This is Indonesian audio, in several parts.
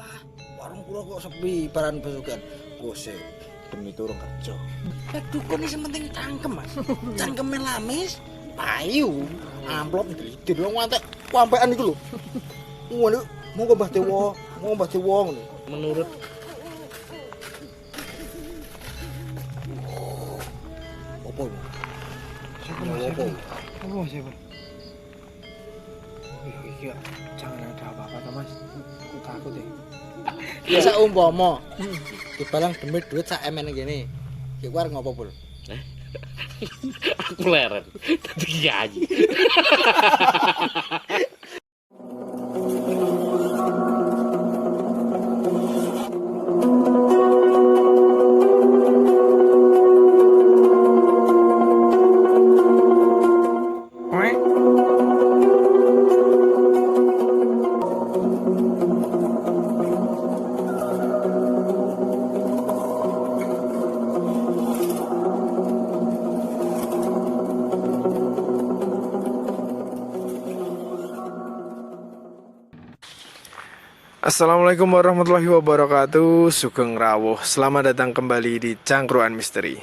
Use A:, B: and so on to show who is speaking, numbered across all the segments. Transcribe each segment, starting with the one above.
A: Wah, warung kula kok sepi paran besukan. Gose demi turun kerja. Nek dukun iki penting cangkem, Mas. Cangkeme lamis, payu, amplop gede wong ngantek wampekan iku lho. Ngono, monggo Mbah Dewa, ngono. Menurut opo?
B: Siapa? Iki jangan ada apa-apa toh Mas. Aku takut ya.
A: Ya sak umpama dibalang demit duit sak emen ngene. Ki kuwi arep ngopo, Pul?
C: Aku leren. Dadi kiai.
B: Assalamualaikum warahmatullahi wabarakatuh. Sugeng rawuh. Selamat datang kembali di Cangkruan Misteri,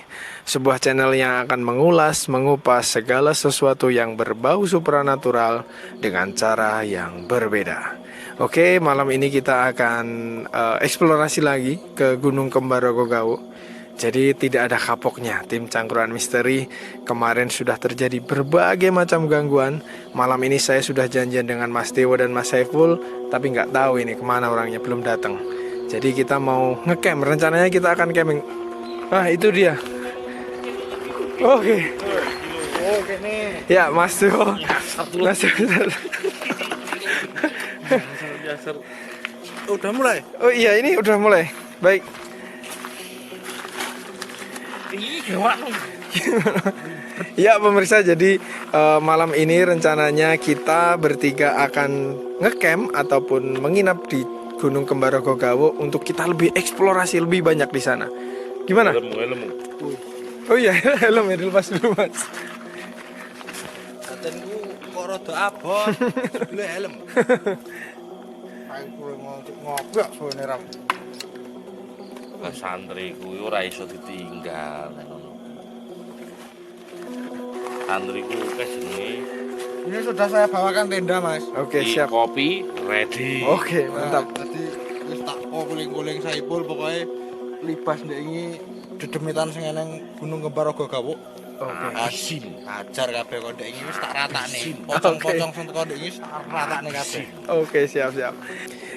B: sebuah channel yang akan mengulas, mengupas segala sesuatu yang berbau supranatural dengan cara yang berbeda. Oke, malam ini kita akan eksplorasi lagi ke Gunung Kembar Rogogawo. Jadi tidak ada kapoknya tim Cangkruan Misteri. Kemarin sudah terjadi berbagai macam gangguan. Malam ini saya sudah janjian dengan Mas Dewo dan Mas Saiful, tapi nggak tahu ini kemana orangnya, belum datang. Jadi kita mau ngecamp, rencananya kita akan camping. Ah, itu dia. Oke.
A: Oke nih.
B: Ya Mas Dewo. Mas Dewo.
A: Udah mulai.
B: Oh iya, ini udah mulai. Baik. Ya pemirsa, jadi malam ini rencananya kita bertiga akan ngecamp ataupun menginap di Gunung Kembar Rogogawo untuk kita lebih eksplorasi lebih banyak di sana. Gimana?
C: Helm.
B: Oh iya, helm ya dilepas dulu Mas.
A: Badanku kok rada abot. Sebelum helm. Aku ngobrak suwene ram.
C: Santri kuwi ora iso ditinggal. Santriku jenenge
A: Ini sudah saya bawakan tenda, Mas.
B: Oke, siap.
C: kopi ready.
B: Oke, mantap.
A: Tadi wis tak guling-guling Saipul pokoknya libas ndek iki dedemitan sing eneng Gunung Kembar Rogogawo.
B: Oke.
C: Asin.
A: Ajar kabeh kok ndek iki wis tak ratakne. Pocong-pocong sing teko ndek iki wis tak ratakne kabeh.
B: Oke, siap.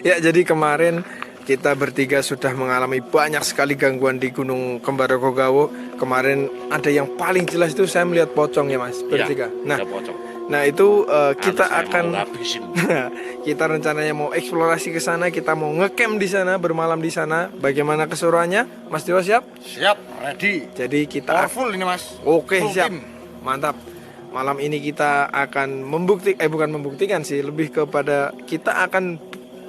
B: Ya, jadi kemarin kita bertiga sudah mengalami banyak sekali gangguan di Gunung Kembar Rogogawo. Kemarin ada yang paling jelas itu saya melihat pocong ya Mas, bertiga.
C: Ada pocong.
B: Nah itu kita
C: Saya
B: akan
C: mau ngabisin.
B: kita rencananya mau eksplorasi ke sana, kita mau ngecamp di sana, bermalam di sana. Bagaimana keseruannya? Mas Dewa siap?
A: Siap, ready.
B: Jadi kita
A: Powerful ini, Mas.
B: Oke,
A: Full
B: siap.
A: team.
B: Mantap. Malam ini kita akan bukan membuktikan sih, lebih kepada kita akan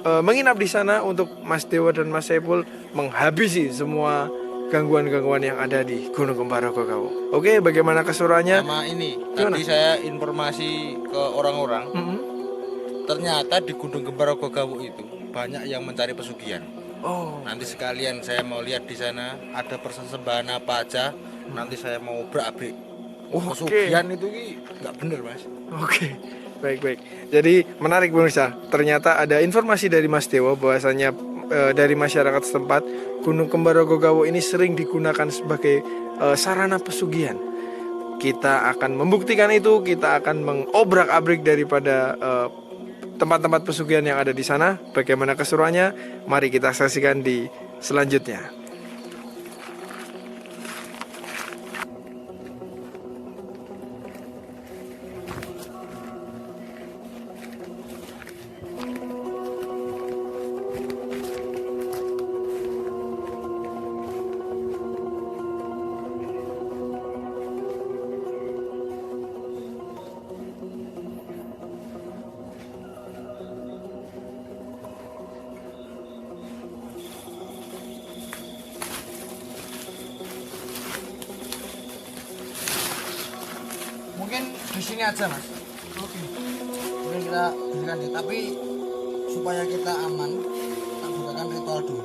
B: menginap di sana untuk Mas Dewa dan Mas Saiful menghabisi semua gangguan-gangguan yang ada di Gunung Kembar Rogogawo. Oke, bagaimana keseruannya?
A: Sama ini,
B: Gimana?
A: tadi saya informasi ke orang-orang, ternyata di Gunung Kembar Rogogawo itu banyak yang mencari pesugihan.
B: Oh,
A: Nanti sekalian saya mau lihat di sana ada persembahan apa aja. Nanti saya mau berak-abrik.
B: Oke.
A: Pesugihan itu nggak bener, Mas.
B: Oke, baik. Jadi menarik pemirsa. Ternyata ada informasi dari Mas Dewo bahwasanya dari masyarakat setempat Gunung Kembar Rogogawo ini sering digunakan sebagai sarana pesugihan. Kita akan membuktikan itu. Kita akan mengobrak-abrik daripada tempat-tempat pesugihan yang ada di sana. Bagaimana keseruannya? Mari kita saksikan di selanjutnya.
A: Mungkin di sini aja, Mas. Mungkin kita berikan ya, tapi supaya kita aman, tak bukakan melakukan ritual dulu.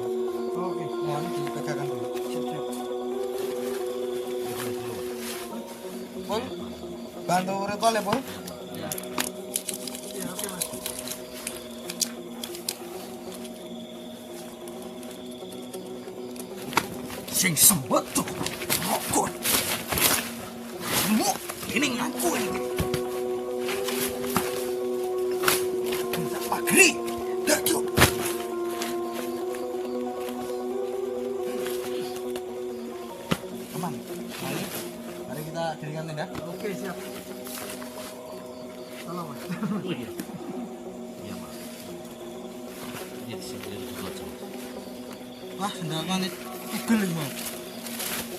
B: Oke.
A: Mohon dipegangkan dulu.
B: Siap.
A: Pul, bantu ritual ya, Pul.
B: Ya, oke Mas.
A: Sing sembot tuh rokok. Mu, ini ngaku ini. Pagri, dadu. Teman, mari kita dirikan tenda.
B: Oke, siap. Salam Mas.
C: Oh iya. Iya, Mas. Ini disini dulu aja, Mas.
A: Wah, sendal manit. Pegel ini, Mas.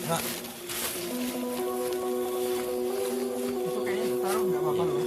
A: Enggak.
B: Itu kayaknya ditaruh nggak apa-apa loh.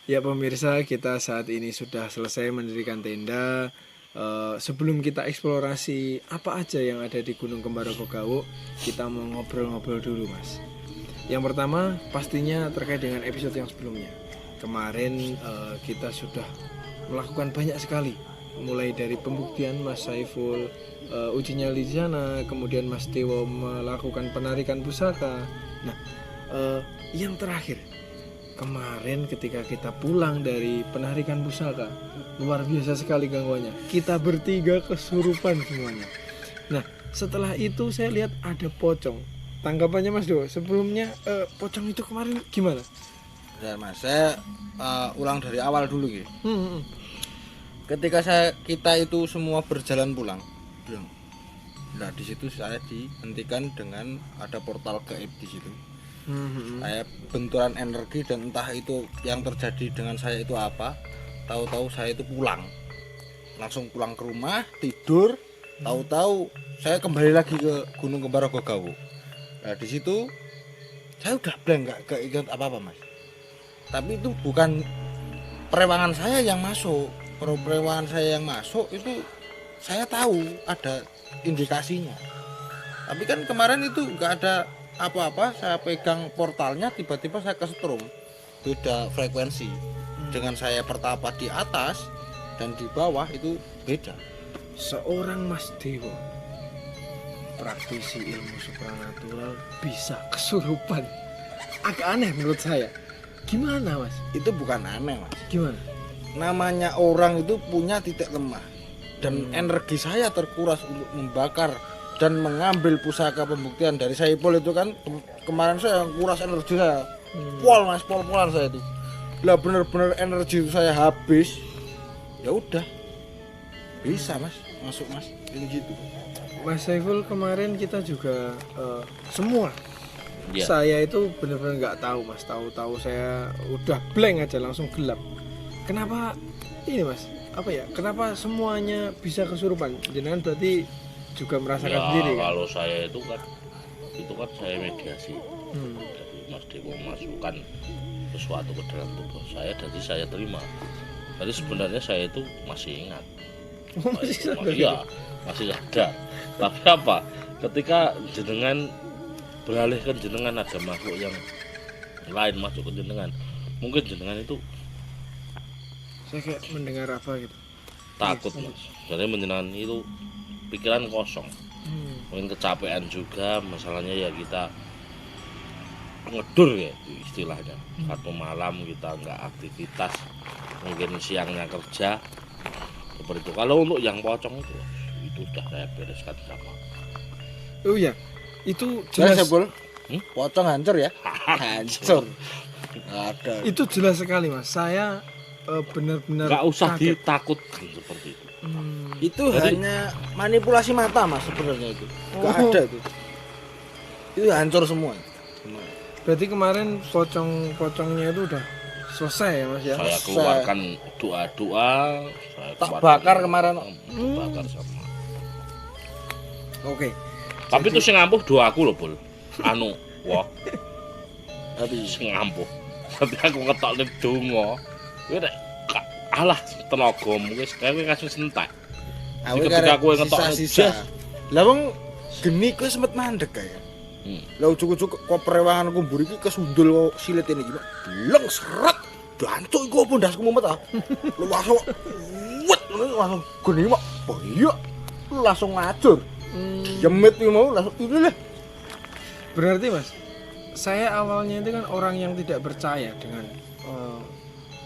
B: Ya pemirsa, kita saat ini sudah selesai mendirikan tenda. Sebelum kita eksplorasi apa aja yang ada di Gunung Kembarogogawo, kita mau ngobrol-ngobrol dulu Mas. Yang pertama pastinya terkait dengan episode yang sebelumnya. Kemarin kita sudah melakukan banyak sekali, mulai dari pembuktian Mas Saiful, uji nyali di sana, kemudian Mas Dewo melakukan penarikan pusaka. Nah, yang terakhir kemarin ketika kita pulang dari penarikan pusaka, luar biasa sekali gangguannya. Kita bertiga kesurupan semuanya. Nah, setelah itu saya lihat ada pocong. Tanggapannya Mas Do, sebelumnya pocong itu kemarin gimana?
A: Ya Mas, saya ulang dari awal dulu gitu. Ketika kita itu semua berjalan pulang. Nah, di situ saya dihentikan dengan ada portal gaib di situ. Saya benturan energi dan entah itu yang terjadi dengan saya itu apa. Tahu-tahu saya itu pulang, langsung pulang ke rumah tidur. Tahu-tahu saya kembali lagi ke Gunung Kembarogogawo. Nah di situ saya udah blank, nggak ingat apa-apa Mas. Tapi itu bukan perewangan saya yang masuk. Perewangan saya yang masuk itu saya tahu ada indikasinya. Tapi kan kemarin itu nggak ada apa-apa, saya pegang portalnya tiba-tiba saya kesetrum. Beda frekuensi. Dengan saya pertapa di atas dan di bawah itu beda.
B: Seorang Mas Dewo, praktisi ilmu supranatural, bisa kesurupan. Agak aneh menurut saya. Gimana Mas?
A: Itu bukan aneh Mas.
B: Gimana?
A: Namanya orang itu punya titik lemah. Dan energi saya terkuras untuk membakar dan mengambil pusaka pembuktian dari Saiful itu kan. Kemarin saya kuras energi saya. Pol Mas, pol-polan saya itu. Lah bener-bener energi itu saya habis. Ya udah. Bisa Mas, masuk Mas. Ini gitu.
B: Mas Saiful, kemarin kita juga semua.
C: Iya.
B: Saya itu benar-benar nggak tahu Mas. Tahu-tahu saya udah blank aja, langsung gelap. Kenapa ini Mas? Apa ya? Kenapa semuanya bisa kesurupan? Jenengan berarti juga merasakan
C: Ya,
B: sendiri kan?
C: kalau saya itu kan saya mediasi. Jadi Mas Dewo memasukkan sesuatu ke dalam tubuh saya, jadi saya terima. Jadi sebenarnya saya itu masih ingat.
B: Masih sadar
C: Iya, masih sadar. Tapi apa? Ketika jenengan beralih ke jenengan, ada makhluk yang lain masuk ke jenengan, mungkin jenengan itu
B: Saya kayak mendengar apa gitu.
C: takut Mas. Jadi menjenengan itu pikiran kosong. Mungkin kecapean juga, masalahnya ya kita ngedur ya istilahnya. Satu malam kita nggak aktivitas, mungkin siangnya kerja seperti itu. Kalau untuk yang pocong itu sudah saya bereskan sama.
B: Oh iya, itu
A: Jelas
B: jelas.
A: Saiful. Pocong hancur ya? Hancur. Nggak ada.
B: Itu jelas sekali Mas. Saya benar-benar
C: nggak usah
B: kaget.
C: ditakutkan seperti itu.
A: Itu
C: Jadi-
A: hanya manipulasi mata Mas sebenarnya itu. Enggak
B: Oh.
A: ada itu. Itu hancur semua.
B: Berarti kemarin pocongnya itu udah selesai ya Mas ya?
C: Saya keluarkan doa-doa, saya
A: Tak
C: keluarkan-
A: bakar kemarin.
C: Dibakar sama.
B: Oke.
C: Tapi itu sing ampuh doaku lho, Bul. Anu, wah,
A: Tapi
C: sing ampuh. Tapi aku ngetokne donga. Kuwi nek alah tenagamu wis kowe kasih sentak.
A: awe
C: ketika
A: karek
C: kowe ngetokne
A: sisa-sisa.
C: jas.
A: Lah wong geni kowe sempet mandek kae. Lah ujug-ujug koprewangan kumbur iki kesundul silit ini iki. Bleng seret. Dancuk iku apa ndasku mumet ah. Lu langsung wet langsung geni mak. Bahaya. Lu langsung ngajur. Jemit iki mau langsung ini lah.
B: Berarti Mas, saya awalnya itu kan orang yang tidak percaya dengan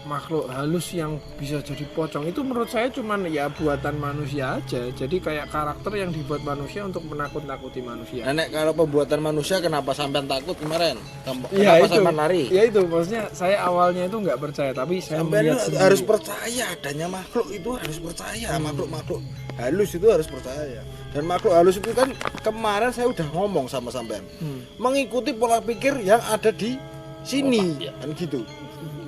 B: makhluk halus yang bisa jadi pocong. Itu menurut saya cuman ya buatan manusia aja. Jadi kayak karakter yang dibuat manusia untuk menakut-nakuti manusia.
A: Nenek kalau pembuatan manusia kenapa sampean takut kemarin? Kenapa
B: Iya itu.
A: sampean lari?
B: Ya itu maksudnya saya awalnya itu nggak percaya, tapi saya
A: Sampean
B: melihat
A: itu harus percaya adanya makhluk itu harus percaya. Makhluk-makhluk halus itu harus percaya. Dan makhluk halus itu kan kemarin saya udah ngomong sama sampean. Mengikuti pola pikir yang ada di sini
C: Iya.
A: kan gitu.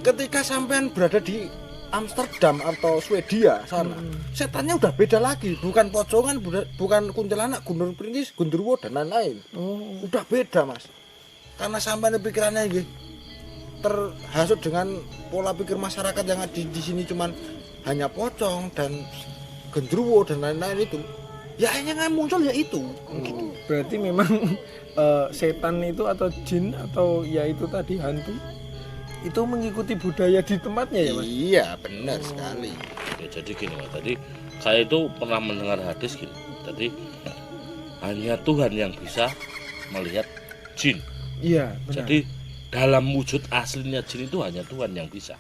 A: Ketika sampean berada di Amsterdam atau Swedia sana, setannya udah beda lagi, bukan pocongan, bukan kuntilanak, gunur perintis, gundurwo dan lain-lain.
B: Oh,
A: Udah beda Mas, karena sampean pikirannya gitu terhasut dengan pola pikir masyarakat yang ada di sini cuman hanya pocong dan gendruwo dan lain-lain itu. Ya yang muncul ya itu. Gitu.
B: berarti memang setan itu atau jin atau ya itu tadi hantu itu mengikuti budaya di tempatnya ya Mas?
A: Iya benar sekali.
C: Ya, jadi gini Mas, tadi saya itu pernah mendengar hadis gini. Jadi hanya Tuhan yang bisa melihat jin.
B: Iya benar.
C: Jadi dalam wujud aslinya jin itu hanya Tuhan yang bisa.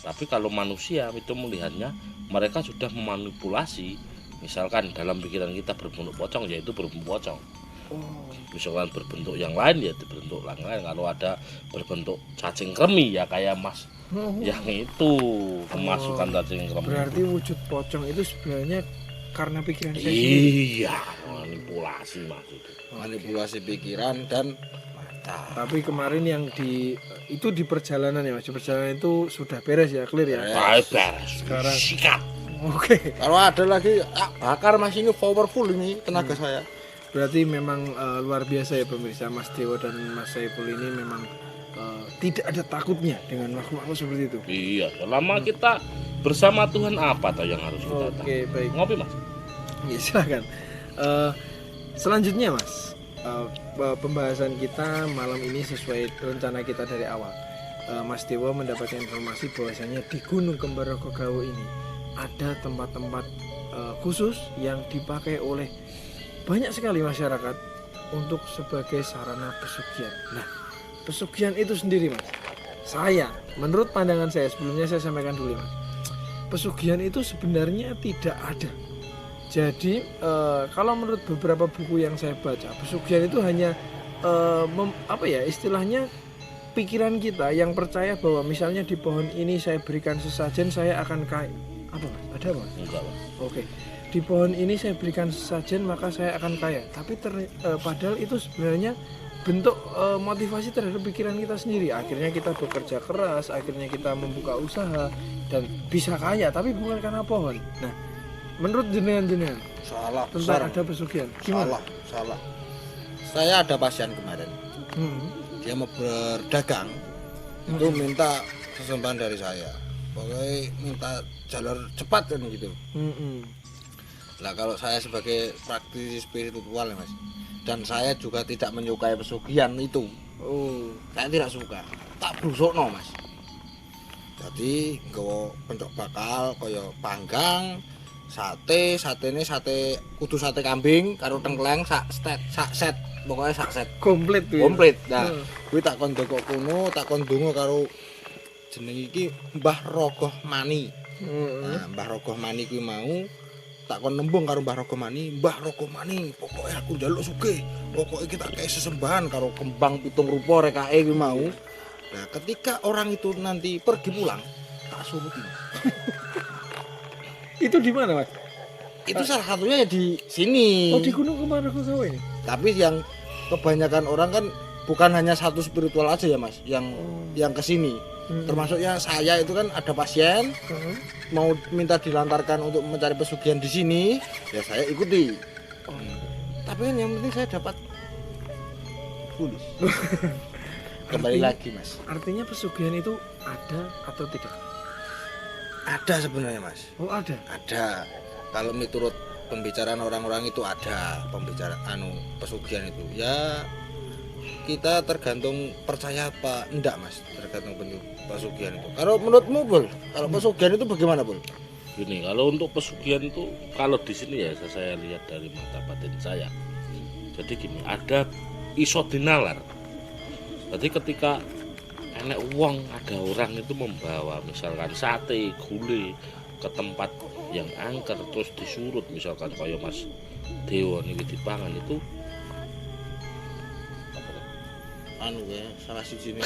C: Tapi kalau manusia itu melihatnya, mereka sudah memanipulasi. Misalkan dalam pikiran kita berbentuk pocong, yaitu berbentuk pocong. Misalkan berbentuk yang lain ya berbentuk yang lain. Kalau ada berbentuk cacing kremi ya kayak Mas yang itu kemasukan cacing kremi.
B: Berarti wujud pocong itu sebenarnya karena pikiran saya sendiri.
C: Iya, manipulasi maksudnya.
A: Manipulasi pikiran dan mata.
B: Tapi kemarin yang itu di perjalanan ya Mas, di perjalanan itu sudah beres ya, clear ya.
C: Baik beres.
B: Sekarang-
C: Sikat.
B: Oke.
A: Kalau ada lagi bakar Mas ini powerful ini tenaga saya.
B: Berarti memang luar biasa ya pemirsa, Mas Dewo dan Mas Saiful ini memang tidak ada takutnya dengan makhluk-makhluk seperti itu.
C: Iya, selama kita bersama Tuhan apa toh yang harus kita tahu?
B: Oke, baik.
C: Ngopi Mas.
B: Ya, silakan. Selanjutnya Mas, pembahasan kita malam ini sesuai rencana kita dari awal. Mas Dewo mendapatkan informasi bahwasanya di Gunung Kembarogogawo ini ada tempat-tempat khusus yang dipakai oleh banyak sekali masyarakat untuk sebagai sarana pesugihan. Nah, pesugihan itu sendiri Mas, menurut pandangan saya, sebelumnya saya sampaikan dulu Mas, pesugihan itu sebenarnya tidak ada. Jadi kalau menurut beberapa buku yang saya baca, pesugihan itu hanya istilahnya pikiran kita yang percaya bahwa misalnya di pohon ini saya berikan sesajen saya akan kaya. Apa Mas? Ada Mas?
C: Enggak Mas.
B: Oke. Di pohon ini saya berikan sesajen maka saya akan kaya. Tapi padahal itu sebenarnya bentuk motivasi terhadap pikiran kita sendiri. Akhirnya kita bekerja keras, akhirnya kita membuka usaha dan bisa kaya, tapi bukan karena pohon. Nah, menurut jenengan
A: Salah.
B: tentang ada pesugihan, gimana?
A: Salah. Saya ada pasien kemarin. Dia mau berdagang. Itu minta sesembahan dari saya. Pokoknya minta jalur cepat kan gitu. Nah kalau saya sebagai praktisi spiritual ya Mas, dan saya juga tidak menyukai pesugihan itu. Saya tidak suka. Tak brusukno Mas. Jadi nggawa pencok bakal kaya panggang, satene kudu sate kambing karo tengkleng sak set. Pokoknya sak set.
B: Komplit tuh.
A: Komplit. Nah, kuwi tak kon ndokok kono, tak kon ndonga karo jeneng iki Mbah Rogoh Mani. Nah, Mbah Rogoh Mani kuwi mau tak kon nembung karo Mbah Rogoh Mani, Mbah Rogoh Mani, pokoknya aku njaluk sugih. Pokoknya kita kayak sesembahan karo kembang pitung rupa rekake kuwi mau. Nah, ketika orang itu nanti pergi pulang, tak suruti.
B: Itu di mana, Mas?
A: Itu salah satunya ya di sini.
B: Oh, di Gunung Kumaragaraja ini.
A: Tapi yang kebanyakan orang kan bukan hanya satu spiritual aja ya Mas, yang kesini. Termasuknya saya itu kan ada pasien mau minta dilantarkan untuk mencari pesugihan di sini, ya saya ikuti. Tapi kan yang penting saya dapat fulus. Kembali lagi Mas.
B: Artinya pesugihan itu ada atau tidak?
A: Ada sebenarnya Mas.
B: Oh, ada.
A: Ada. Kalau menurut pembicaraan orang-orang itu ada pembicaraan pesugihan itu. Ya kita tergantung percaya apa enggak Mas, tergantung pesugihan itu. Kalau menurutmu Bol, kalau pesugihan itu bagaimana Bol?
C: Gini, kalau untuk pesugihan itu kalau di sini ya saya lihat dari mata batin saya. Jadi gini, ada iso dinalar. Jadi ketika enek uang, ada orang itu membawa misalkan sate, gulai ke tempat yang angker terus disurut, misalkan kaya Mas Dewa niki dipangan itu
A: Ya, salah siji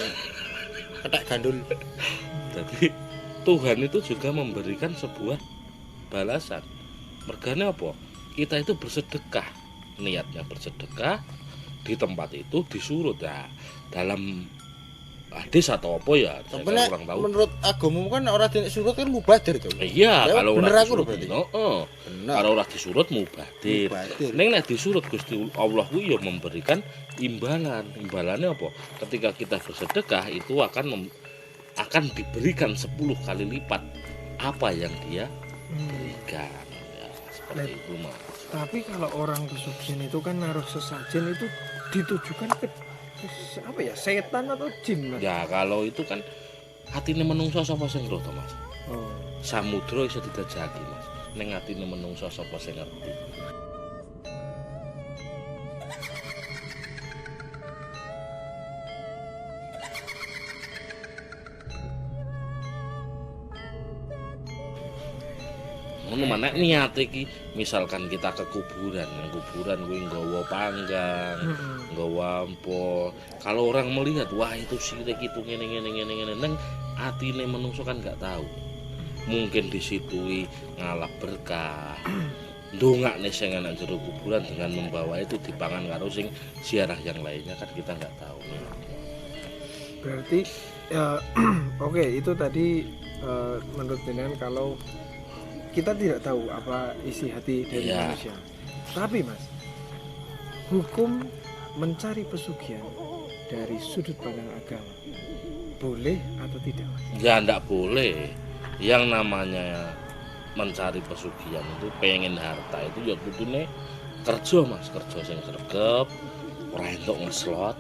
A: ketek gandul.
C: Jadi Tuhan itu juga memberikan sebuah balasan. Mergane apa? Kita itu bersedekah, niatnya bersedekah di tempat itu disurut ya. Dalam hadis atau apa ya? Saya kurang tahu.
A: Menurut agamamu kan orang disurut kan mubadir itu.
C: Iya,
A: ya,
C: kalau
A: bener
C: ora
A: aku lho
C: disurut,
A: berarti.
C: kalau ora disurut mubadir. Ning nek disurut Gusti Allah ku ya memberikan imbalan. Imbalannya apa? Ketika kita bersedekah itu akan diberikan 10 kali lipat apa yang dia berikan. Ya, seperti itu Mas.
B: Tapi kalau orang pesugihan itu kan naruh sesajen itu ditujukan ke apa ya, setan atau jin Mas?
C: Ya kalau itu kan hatine menungso sapa sing ngerti Mas.
B: Oh.
C: Samudra iso didajaki Mas. Ning atine menungso sapa sing ngerti. Ngono maneh niat iki misalkan kita ke kuburan, yang kuburan kuwi nggawa panggang, nggawa ampo. Kalau orang melihat wah itu sirik itu ngene neng atine menungso kan nggak tahu. Mungkin disitui ngalap berkah. Ndongakne sing ana jero kuburan dengan membawa itu dipangan karo sing ziarah yang lainnya kan kita nggak tahu.
B: Berarti ya, oke, itu tadi menurut jenengan kalau kita tidak tahu apa isi hati dari manusia. Tapi Mas, hukum mencari pesugihan dari sudut pandang agama boleh atau tidak Mas?
C: Ya enggak boleh. Yang namanya mencari pesugihan itu pengen harta itu ya kudune kerja Mas, kerja sing sregep, ora entuk ngeslot.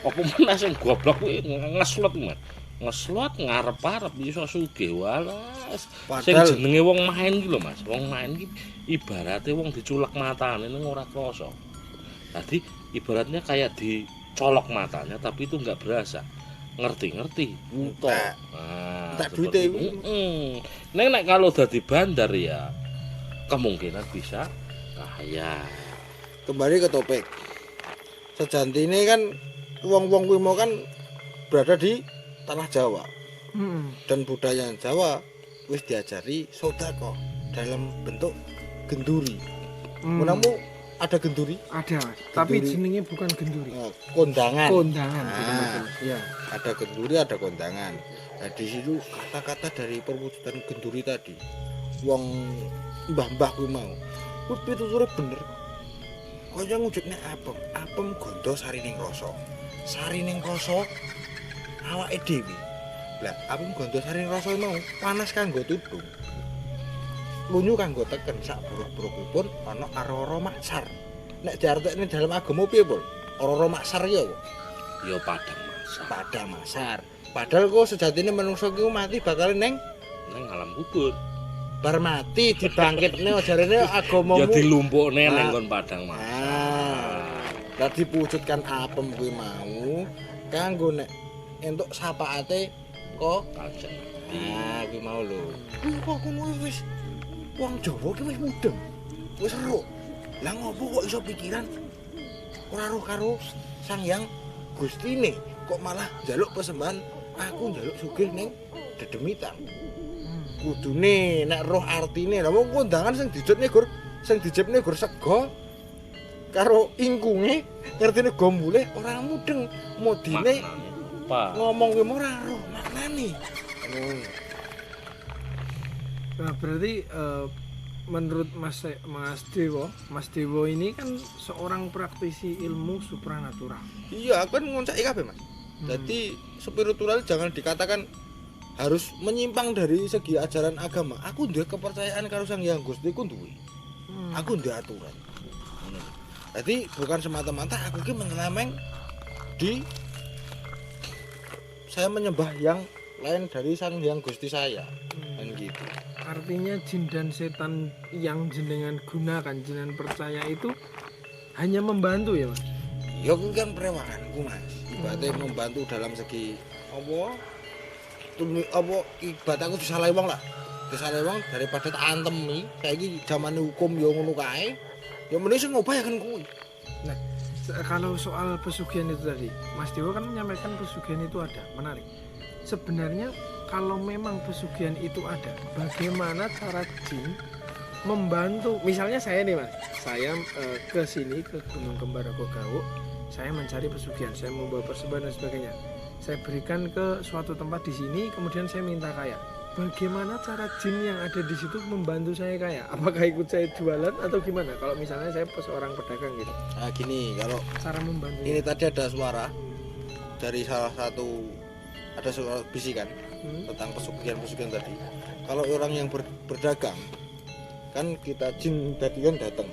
C: Apa meneh sing goblok kuwi ngeslot Mas. Ngeslot ngarep-arep iso sugih walas. Sing jenenge wong main ki lho Mas, wong main ki ibarate wong diculek matane ning ora krasa. Dadi ibaratnya kayak dicolok matanya tapi itu enggak berasa. Ngerti-ngerti utuh. Nah,
A: tak duite iku.
C: Nek kalau dadi bandar ya kemungkinan bisa kaya.
A: Kembali ke topik. Sejantine kan wong-wong kuwi mau kan berada di tanah Jawa. Dan budaya Jawa wis diajari sedekah dalam bentuk genduri. Menamu ada genduri?
B: Ada Mas, tapi jenenge bukan genduri.
A: Kondangan.
B: Kondangan. Ya.
A: Ada genduri, ada kondangan. Nah, di situ kata-kata dari perwujudan genduri tadi. Wong mbah-mbah kuwi mau. Kuwi pituture bener. Kaya ngujudne apem gondo sarining rasa. Sarining rasa awake dhewe. Lah, apem gondo sarining rasa mau panas kanggo tudung. Lunyu kanggo teken sak buruk-burukipun ana ara-ara maksar. Nek diartekne dalam agama piye, Pul? Ara-ara maksar ya apa?
C: Ya padang masar.
A: Padang masar. Padahal kok sejatine manungsa ki mati bakal ning
C: alam kubur.
A: Bar mati dibangkitne jarene agamamu.
C: Ya dilumpukne ning kon padang masar.
A: Lah diwujudkan apem kuwi mau kanggo nek entuk sapaate kok
C: Kanjeng Nabi.
A: kuwi mau lho. Kuwi kok ngono wis wong Jawa ki wis mudeng. Wis ero. Lah ngopo kok iso pikiran ora roh karo Sang Hyang Gustine kok malah njaluk persembahan aku njaluk sugih ning dedemitan. Kudune nek roh artine lha wong kondangan sing dijutne Gur, sing dijepne Gur sego karo ingkunge ngertine gombule ora mudeng modine
C: Pak.
A: ngomong kuwi ora roh maknane.
B: Nah, berarti menurut Mas Dewo ini kan seorang praktisi ilmu supranatural.
A: Iya, aku kan ngoncaki kabeh, Mas. Jadi spiritual jangan dikatakan harus menyimpang dari segi ajaran agama. Aku duwe kepercayaan karo Sang Hyang Gusti ku duwe. Aku duwe aturan. Ngono. Jadi bukan semata-mata aku ki menyeleweng di saya menyembah yang lain dari Sang Hyang Gusti saya. Kan gitu.
B: Artinya jin dan setan yang jenengan gunakan, jenengan percaya itu hanya membantu ya, Mas?
A: Ya kuwi kan prewanganku, Mas. Ibaratnya membantu dalam segi ibarat aku disalahi wong lah. Disalahi wong daripada tak antemi, saiki zamane hukum ya ngono kae. Ya mending sing ngobah ya kan kuwi.
B: Nah, kalau soal pesugihan itu tadi, Mas Dewo kan menyampaikan pesugihan itu ada, menarik. Sebenarnya kalau memang pesugihan itu ada, bagaimana cara jin membantu? Misalnya saya nih, Mas, saya ke sini ke Gunung Kembar Gawuk, saya mencari pesugihan, saya membawa persembahan dan sebagainya. Saya berikan ke suatu tempat di sini, kemudian saya minta kaya. Bagaimana cara jin yang ada di situ membantu saya kaya? Apakah ikut saya jualan atau gimana? Kalau misalnya saya seorang pedagang gitu.
A: Nah gini, kalau
B: Cara membantu.
A: ini tadi ada suara dari salah satu ada suara bisikan tentang pesugihan tadi. Kalau orang yang berdagang kan kita jin tadi kan datang.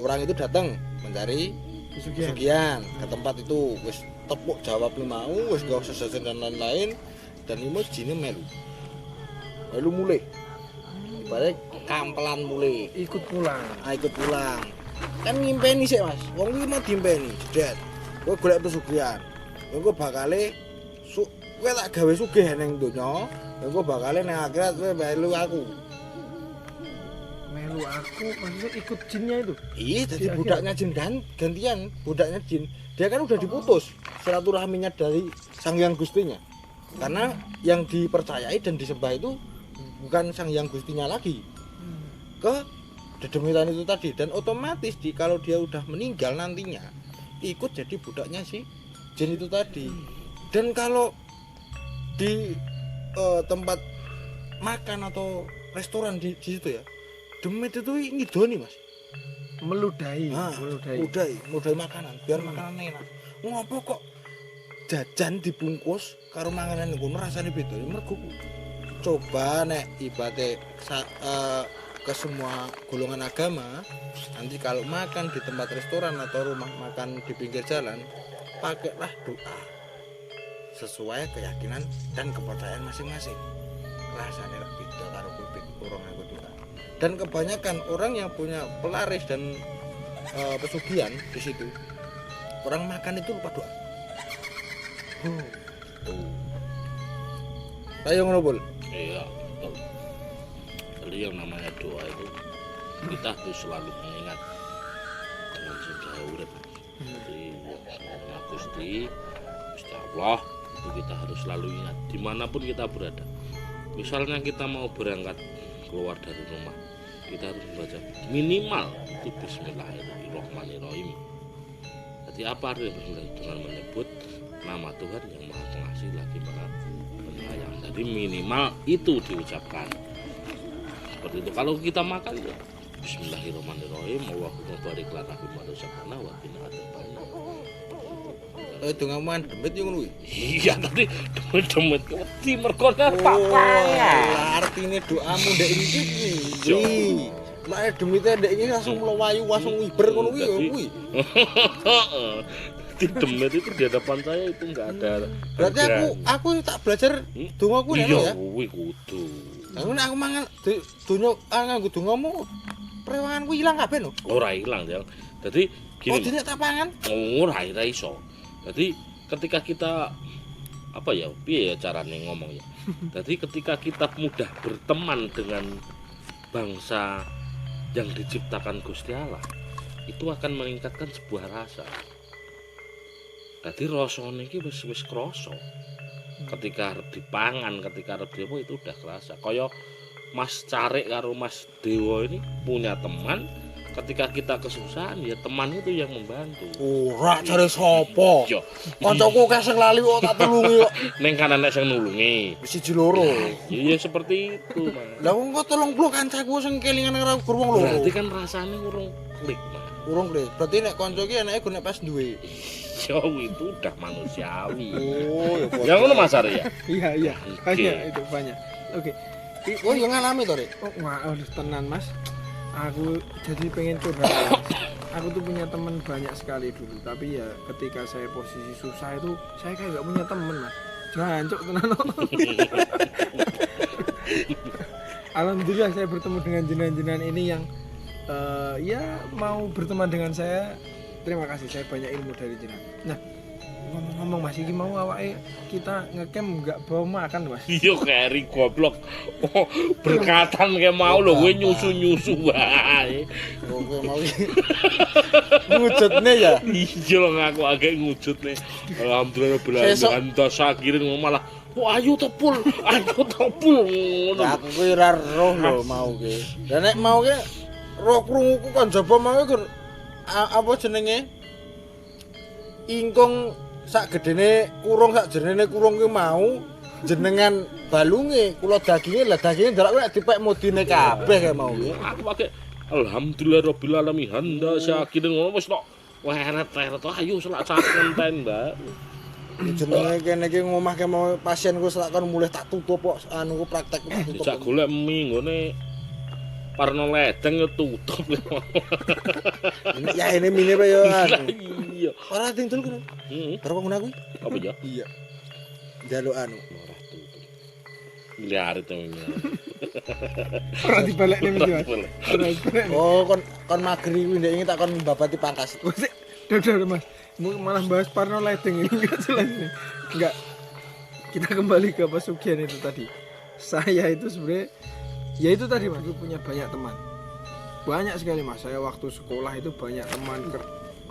A: Orang itu datang mencari pesugihan ke tempat itu, wis tepuk jawab mau, wis gak usah sesajen dan lain-lain, dan ini jinnya melu mulai. Ibaratnya kampelan mulai.
B: Ikut pulang.
A: Ikut pulang. Kan ngimpeni sih, Mas. Wong iki mau diimpeni, jedet. Kowe golek pesugihan. Engko bakale kowe tak gawe sugih ning donya, engko bakale ning akhirat kowe melu aku.
B: Melu aku maksudnya ikut jinnya itu.
A: Iya, jadi budaknya jin gantian, budaknya jin. Dia kan udah diputus silaturahminya dari Sang Hyang Gustinya. Karena yang dipercayai dan disembah itu bukan Sang Hyang Gustinya lagi. Ke dedemitan itu tadi, dan otomatis kalau dia udah meninggal nantinya ikut jadi budaknya si jin itu tadi. Dan kalau di tempat makan atau restoran di situ ya, demit itu ngidoni, Mas.
B: Meludahi,
A: Meludahi makanan biar makanan enak. Ngopo kok jajan dibungkus karo manganan ngono rasane beda. Mergo coba nek ibate ke semua golongan agama, nanti kalau makan di tempat restoran atau rumah makan di pinggir jalan, pakailah doa sesuai keyakinan dan kepercayaan masing-masing. Rasanya beda karo kuping orang aku doa. Dan kebanyakan orang yang punya pelaris dan pesugihan di situ, orang makan itu lupa doa. Ayo ngobrol.
C: Iya, betul. Jadi yang namanya doa itu kita harus selalu mengingat dengan sejauh urip. Jadi sama Gusti Allah itu kita harus selalu ingat dimanapun kita berada. Misalnya kita mau berangkat keluar dari rumah, kita harus baca minimal itu Bismillahirrahmanirrahim. Jadi apa artinya Bismillah? Dengan menyebut nama Tuhan yang Maha Pengasih lagi Maha Penyayang. Jadi minimal itu diucapkan. Seperti itu. Kalau kita makan ya Bismillahirrahmanirrahim. Allahumma barik lana fima razaqtana wa qina adzabannar.
A: Dongamu demit yo ngono kuwi.
C: Iya tadi demit wedi mergo papangan.
A: Artine doamu ndek iki kuwi. Nek demite ndek iki langsung mlayu langsung wiber ngono kuwi yo kuwi.
C: Di demit itu di hadapan saya itu enggak ada.
A: Berarti aku tak belajar dongaku nek ya.
C: Iya kuwi kudu.
A: Lah nek aku mangan donya nganggo dongamu prewangan kuwi ilang kabeh lho.
C: Ora ilang ya. Jadi gini.
A: Oh, dene tak pangan.
C: Ora iso. Jadi ketika kita apa ya, piye ya carane ngomong ya. Jadi ketika kita mudah berteman dengan bangsa yang diciptakan Gusti Allah, itu akan meningkatkan sebuah rasa. Jadi rasane iki wis krasa. Ketika arep dipangan, ketika arep apa itu udah kerasa. Kaya Mas Carik karo Mas Dewa ini punya teman, ketika kita kesusahan ya teman itu yang membantu.
A: Ora jare sapa?
C: Iya.
A: Kancaku kek sing lali kok tak tulungi kok.
C: Ning kan anak sing nulungi.
A: Siji loro.
C: Iya seperti itu, Mas.
A: Lah wong kok 30 kancaku sing kelingan karo wong loro.
C: Berarti kan rasanya urung klik, Mas.
A: Urung klik. Berarti nek kanca iki enake gue pas duwe.
C: Yo itu udah manusiawi.
A: Oh,
C: Ya ngono Mas Ari ya.
B: Iya,
C: Oke.
B: banyak itu banyak. Oke.
A: Oh, yo ngalami to, Rek.
B: Oh, waduh tenan Mas. Aku jadi pengen curhat. Mas. Aku tuh punya teman banyak sekali dulu, tapi ya ketika saya posisi susah itu saya kayak gak punya teman Mas. Jancuk tenan. Alhamdulillah saya bertemu dengan jenengan-jenengan ini yang ya mau berteman dengan saya. Terima kasih, saya banyak ilmu dari jenengan. Nah, ngomong-ngomong Mas, iki mau awake kita ngecamp enggak bawa makan Mas.
C: Iya keri goblok. Oh, berkatan kayak mau lho gue nyusu-nyusu wae.
A: Oh, kowe mau iki. Wujudne ya.
C: Iya lho ngaku agak ngujud nih. Alhamdulillah
A: Sesok.
C: belajar dos akhirin malah wah ayo tepul ngono.
A: Lah aku kuwi ora roh lho mau ki. Lah nek mau ki roh krunguku kan jaba mau ki apa jenenge? Ingkung sak gedene kurung sak jenenge kurung ki mau jenengan balunge kula daginge lah daginge ndelok nek dipek modine kabeh kae mau ki.
C: Aku pakai alhamdulillah rabbil alamin handa syakirin ngono wis tok weret-weret ayo selak sak ngenten Mbak.
A: Jenenge kene iki ngomahke mau pasienku selak kon mulih tak tutup kok anu praktek tak tutup.
C: Dijak golek mie nggone Parno ledeng yo tutup.
A: Ya ini mine pe yo
C: Lah
A: anu.
C: iya.
A: Ora tinggal kono.
C: Heeh.
A: Karo ngono kuwi.
C: Apa ya?
A: Iya. Jaluk anu.
C: Ora tutup. Miliar itu ini.
B: Ora dibalekne mesti Mas. Ora dibalekne.
A: Oh, kon magri kuwi ndek iki tak kon babati pangkas.
B: Wes, udah Mas. Malah bahas Parno Ledeng ini enggak jelas ini. Enggak. Kita kembali ke pesugihan itu tadi. Saya itu sebenarnya ya itu tadi Mas, aku punya banyak teman. Banyak sekali Mas. Saya waktu sekolah itu banyak teman.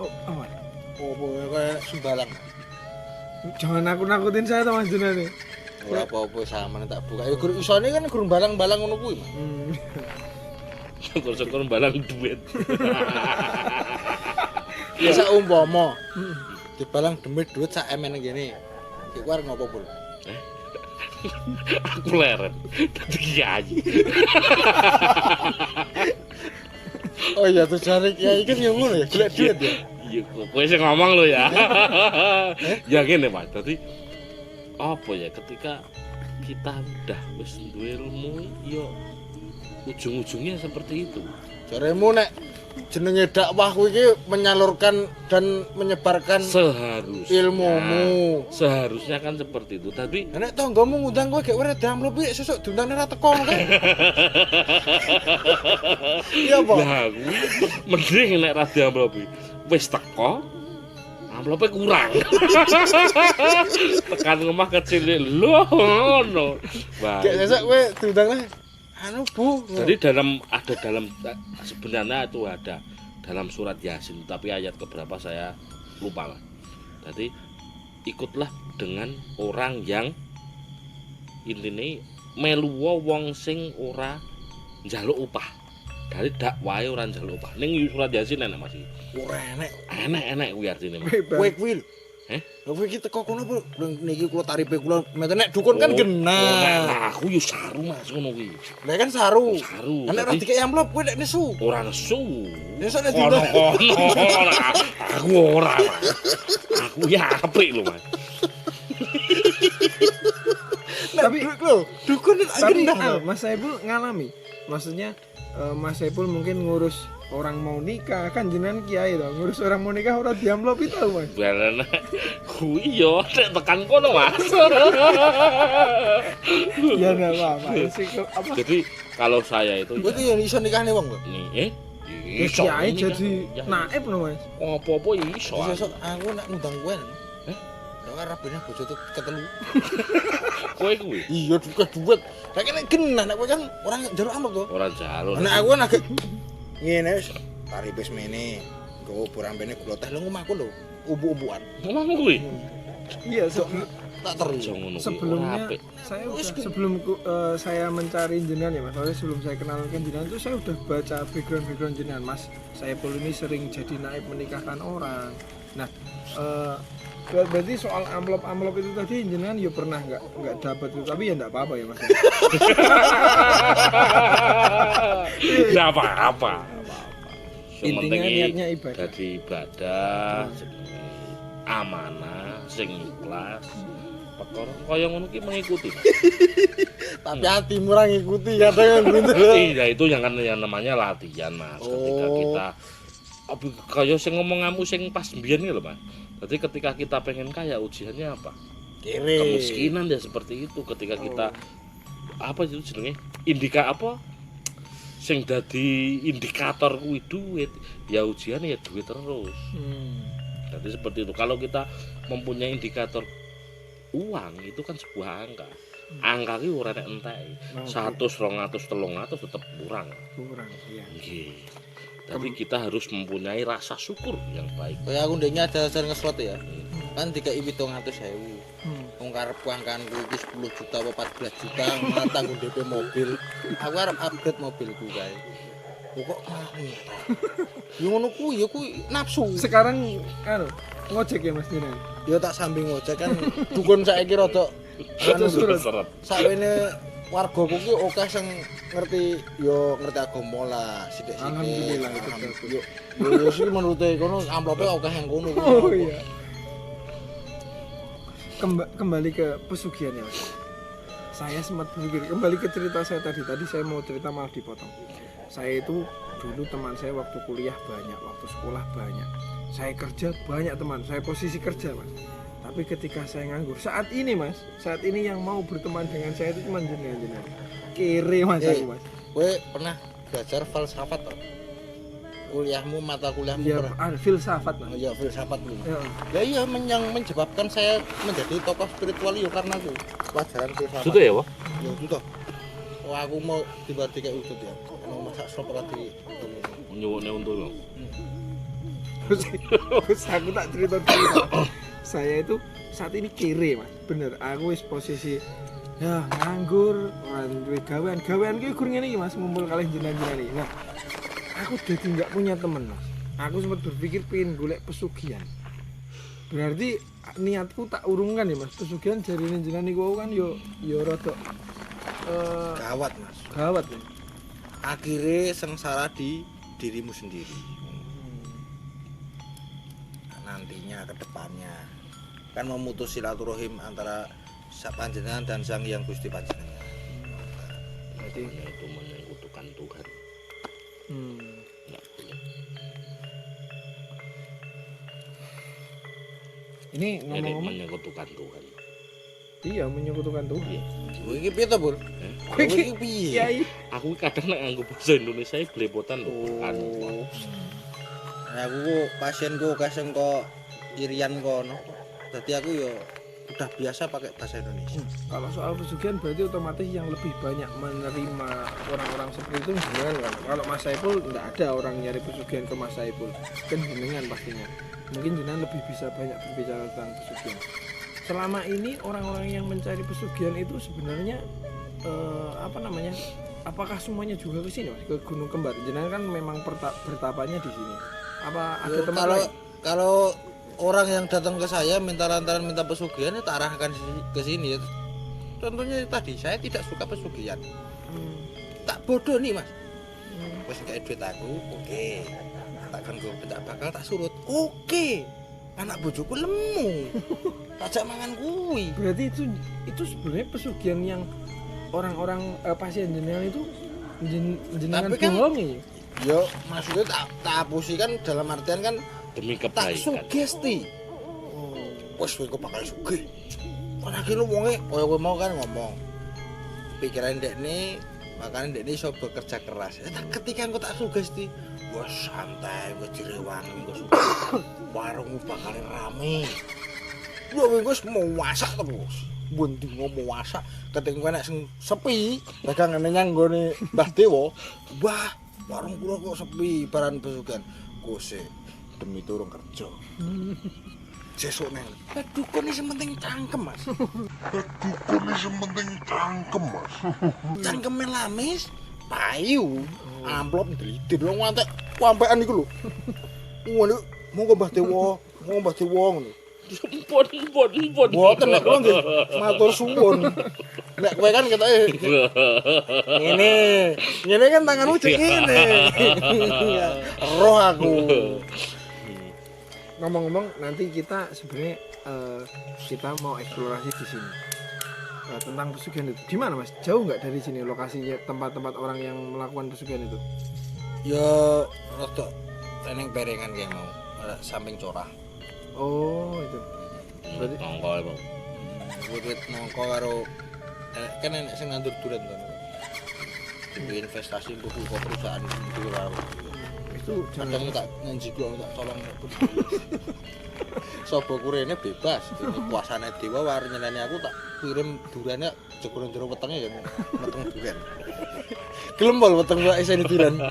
B: Oh, aman.
A: Oh, kayak sembarang.
B: Jangan nakut-nakutin saya Mas jenenge.
A: Ora apa-apa samane tak buka. Ya guru isone kan gurung balang-balang ngono kuwi.
C: Syukur-syukur balang duit.
A: Ya sak umpama dibalang demit duit sak emen ngene. Ki kuwi arep ngopo, Bul?
C: Aku leren. Dadi kiai.
A: Oh iya tuh cari kiai kan yang ngono ya, golek duit ya.
C: Iya, kowe sing ngomong lho ya. Ya ngene, Mas. Dadi apa ya ketika kita udah wis duwe ilmu ya ujung-ujungnya seperti itu.
A: Jaremu nek jenenge dakwah kuwi iki menyalurkan dan menyebarkan ilmumu.
C: Seharusnya kan seperti itu. Tapi
A: Nek tanggamu ngundang kowe gek ora diamplop iki sesuk diundang ora teko kan. Iya, Pak.
C: lah kuwi mending nek ra diamplopi wis teko amplope kurang. Tekan rumah kecil lho ngono. Wah.
A: Gek sesuk kowe diundang anu Bu.
C: Jadi dalam sebenarnya itu ada dalam surat Yasin, tapi ayat keberapa saya lupa Mas. Jadi ikutlah dengan orang yang intine melu wong sing ora njaluk upah. Dari dakwahe ora njaluk upah. Ning surat Yasin enak Mas.
A: Ora enek.
C: Enak kuwi artine Mas.
A: Kowe kuwi lho. Lha kowe iki teko kono Bu. Niki kula tarife kula meten nek dukun kan genah.
C: Nah, aku yo saru Mas ngono kuwi.
A: Lah kan saru.
C: Saru.
A: Nek ora dikek amplop kowe nek nesu.
C: Ora nesu.
A: Nesuk nek
C: Kono
A: diundang.
C: aku ora Mas. Aku ya apik lho Mas.
A: Tapi lho, dukun
B: Tapi
A: genah.
B: Mas Saiful ngalami. Maksudnya Mas Saiful mungkin ngurus orang mau nikah kan jenengan kiai to, ngurus orang mau nikah ora diamplopi tau Mas.
C: Balane kuwi yo nek tekan kono Mas.
B: Ya enggak apa-apa. Sih apa?
C: Jadi kalau saya itu
A: Kowe iki yo iso nikahne wong lho.
C: nih
B: Kiai jadi naib lho Mas.
C: apa-apa iso.
A: Sesuk aku nek ngundang kowe. Lah arep bene bojoku ketelu.
C: Kowe kuwi
A: Iya duit. Lah kene genah nek kowe kan orang njaluk amplop to.
C: ora jalur.
A: Nek aku kan agak ngene wis tarife semene. Nggo borambene gula teh lho ngomahku lho. Umbuk-umbukan.
C: Ngomong kuwi.
B: Iya,
A: tak teri.
C: Aja ngono kuwi, ora
B: Sebelumnya
C: apik.
B: saya udah saya mencari jenengan ya Mas, soalnya sebelum saya kenalkan jenengan itu saya udah baca background jenengan Mas. Saya Saipul ini sering jadi naib menikahkan orang. Nah, berarti soal amplop itu tadi jenengan ya pernah nggak dapat itu, tapi ya nggak apa-apa ya Mas.
C: Enggak apa-apa. Yang
B: Intinya
C: penting
B: niatnya ibadah.
C: Jadi ibadah, amanah, sing ikhlas. Perkara kaya ngono ki mengikuti.
A: Tapi hatimu ora ngikuti kadang gitu.
C: Iya, itu yang namanya latihan, Mas. Ketika kita kaya sing ngomong kamu sing pas mbiyen iki lho, Mas. Jadi ketika kita pengen kaya ujiannya apa?
A: Kiri.
C: Kemiskinan ya seperti itu. Ketika kita apa itu jenenge? Apa? Sing dadi indikator kuwi duit, ya ujiannya ya duit terus. Jadi seperti itu. Kalau kita mempunyai indikator uang itu kan sebuah angka. Angka ki ora nek entek. 100, 200, 300 tetap kurang.
B: Iya.
C: Nggih. Tapi kita harus mempunyai rasa syukur yang baik.
A: Kayak aku ndeknya ada sering ngeslot ya. Kan 3.700.000. Wong karepku angkanku iki 10 juta apa 14 juta malah tanggung DP mobil. Aku arep upgrade mobilku kae. Kok ngono. Yo ngono kuwi yo kuwi nafsu.
B: Sekarang ngojek ya Mas jenengan.
A: Yo tak sambil ngojek kan dukun saiki rada
C: Seret.
A: sakwene wargaku ki akeh sing ngerti agama lah sithik-sithik.
B: Alhamdulillah itu bagus.
A: Yo sih menurute kono amplope akeh yang kono.
B: Oh iya. Kembali ke pesugihan ya Mas. Saya sempat berpikir kembali ke cerita saya tadi saya mau cerita malah dipotong. Saya itu dulu teman saya waktu kuliah banyak, waktu sekolah banyak, saya kerja banyak teman, saya posisi kerja Mas. Tapi ketika saya nganggur saat ini yang mau berteman dengan saya itu cuma jenengan kere Mas aku Mas.
A: Kowe pernah belajar filsafat toh? Kuliahmu mata kuliahmu
B: Ya,
A: pernah?
B: filsafat Mas.
A: Ya filsafat lu.
B: Ya.
A: Ya iya yang menyebabkan saya menjadi tokoh spiritual yo karena aku pelajaran filsafat.
C: Sudah ya, Wah?
A: Ya sudah. Wah aku mau tiba-tiba kayak udut ya. Mau masak sop lagi.
C: Nyuwune untuk lo.
B: Terus aku tak cerita. Saya itu saat ini kere Mas. Bener, aku wis posisi ya nganggur, ora duwe gawean ki gur ngene iki Mas, ngumpul kalih jenengan iki. Nah, aku jadi nggak punya temen Mas. Aku sempat berpikir pengen golek pesugihan. Berarti niatku tak urungkan ya Mas. Pesugihan jarine jenengan niku kan yo rada
A: Gawat Mas.
B: gawat ya.
A: Akhirnya sengsara di dirimu sendiri. Nantinya ke depannya kan memutus silaturahim antara panjenengan dan sang yang Gusti panjenengan.
C: Berarti itu menyekutukan Tuhan. Nggak boleh.
B: Ini
C: Jadi
B: ngomong-ngomong
C: menyekutukan Tuhan.
B: iya menyekutukan Tuhan.
A: Kowe iki piye to, Bur? Kowe iki piye?
B: Kiai.
C: Aku kadang nek nganggo bahasa Indonesia iki belepotan lho. Tuhan.
A: Nah, aku pasienku kasih kok irian kono. Jadi aku yo udah biasa pakai bahasa Indonesia.
B: Kalau soal pesugihan berarti otomatis yang lebih banyak menerima orang-orang seperti itu jenengan kan. Kalau Mas Saipul enggak ada orang nyari pesugihan ke Mas Saipul. Kan jenengan pastinya. Mungkin jenengan lebih bisa banyak berbicara tentang pesugihan. Selama ini orang-orang yang mencari pesugihan itu sebenarnya apakah semuanya juga ke sini Mas? Ke Gunung Kembar? Jenengan kan memang bertapanya di sini. Apa ada
A: Yo,
B: tempat lain?
A: kalau orang yang datang ke saya minta lantaran minta pesugihan ya tak arahkan ke sini. Contohnya tadi saya tidak suka pesugihan. Tak bodoh nih Mas. Wes kayak duit aku, oke. Takkan gue tak bakal tak surut. Oke. Anak bojoku lemu. Tajak mangan kuwi.
B: Berarti itu sebenarnya pesugihan yang orang-orang pasien jenengan itu jenengan
A: Tapi kan-
B: bohongi.
A: Yo, maksudnya tak hapusi kan dalam artian kan
C: Demi
A: tak
C: kebaikan.
A: sugesti. Wes kowe kok bakal sugih. Kan akhirnya wonge koyo kowe mau kan ngomong. Pikiran dekne, makanya dekne iso bekerja keras. Ketika engko tak sugesti, wes santai, wes direwangi, wes warungmu bakal rame. Yo wis mau masak terus. Bunti mau masak, ketika kowe nek sing sepi, dagangane nyanggone Mbah Dewa, wah, warung kula kok sepi baran besukan. Kose demi turun kerja. sesuk neng. Dukun iki penting cangkem, Mas. Cangkeme lamis, payu, amplop dilidir wong ngantek wampekan iku lho. Ngono, monggo Mbah Dewa, ngono.
C: Pun.
A: Mboten nek kula nggih matur suwun. Nek kowe kan ketoke ngene kan tanganmu cek ngene. Roh aku.
B: Ngomong-ngomong, nanti kita sebenarnya kita mau eksplorasi di sini tentang pesugihan itu. Di mana, Mas? Jauh nggak dari sini lokasinya tempat-tempat orang yang melakukan pesugihan itu?
A: Ya rada teneng berengan kayak mau samping corah.
B: Oh, itu. Berarti
C: Nongko ya, Bang.
A: Wit nongko karo kan enek sing nandur duren to. Investasi buku perusahaan itu karo.
B: itu
A: Kadang tak njenjiglo tak tolong. Sopo kurene bebas. Kuasane dewa war nyeneni aku tak kirim durane jekure jero wetenge ya meteng duren. Gelem pol weteng kok isine duren.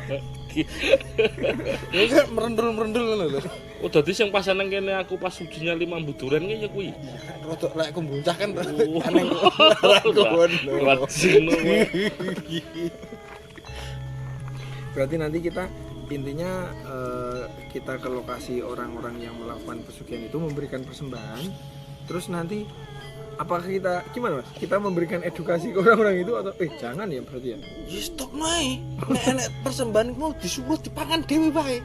A: Ya kan merendul-merendul ngono lho.
C: Oh, dadi sing pas nang kene aku pas ujinya 5 buduran ki ya kuwi.
A: Rodok lek kumbuncah kan
C: Oh.
A: aneh kok.
C: Rajin lho.
B: berarti nanti kita intinya kita ke lokasi orang-orang yang melakukan pesugihan itu memberikan persembahan. Terus nanti apakah kita gimana, Mas? Kita memberikan edukasi ke orang-orang itu atau jangan ya berarti ya?
A: Ya stok nae. Nek enek persembahan mau disuruh dipangan dhewe wae.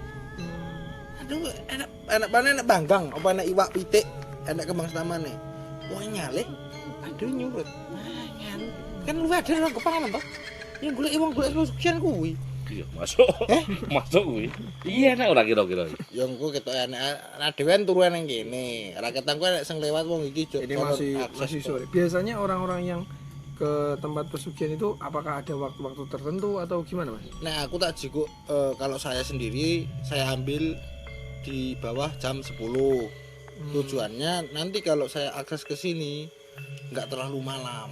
A: Aduh enak enak banggang apa enak iwak pitik, enak kembang setamane. Wah nyale. Aduh nyurut. Mangan. Kan lu ada orang kepangan toh. Yang golek wong golek pesugihan kuwi.
C: Iya, masuk. Masuk kuwi. Iya nek ora kira-kira.
A: Ya engko ketok enak dhewean turu nang kene. Ra ketangku enek sing lewat wong iki
B: Ini masih sore. Biasanya orang-orang yang ke tempat pesugihan itu apakah ada waktu-waktu tertentu atau gimana, Mas?
A: Nah, aku tak jiko kalau saya sendiri saya ambil di bawah jam 10. Tujuannya nanti kalau saya akses ke sini nggak terlalu malam.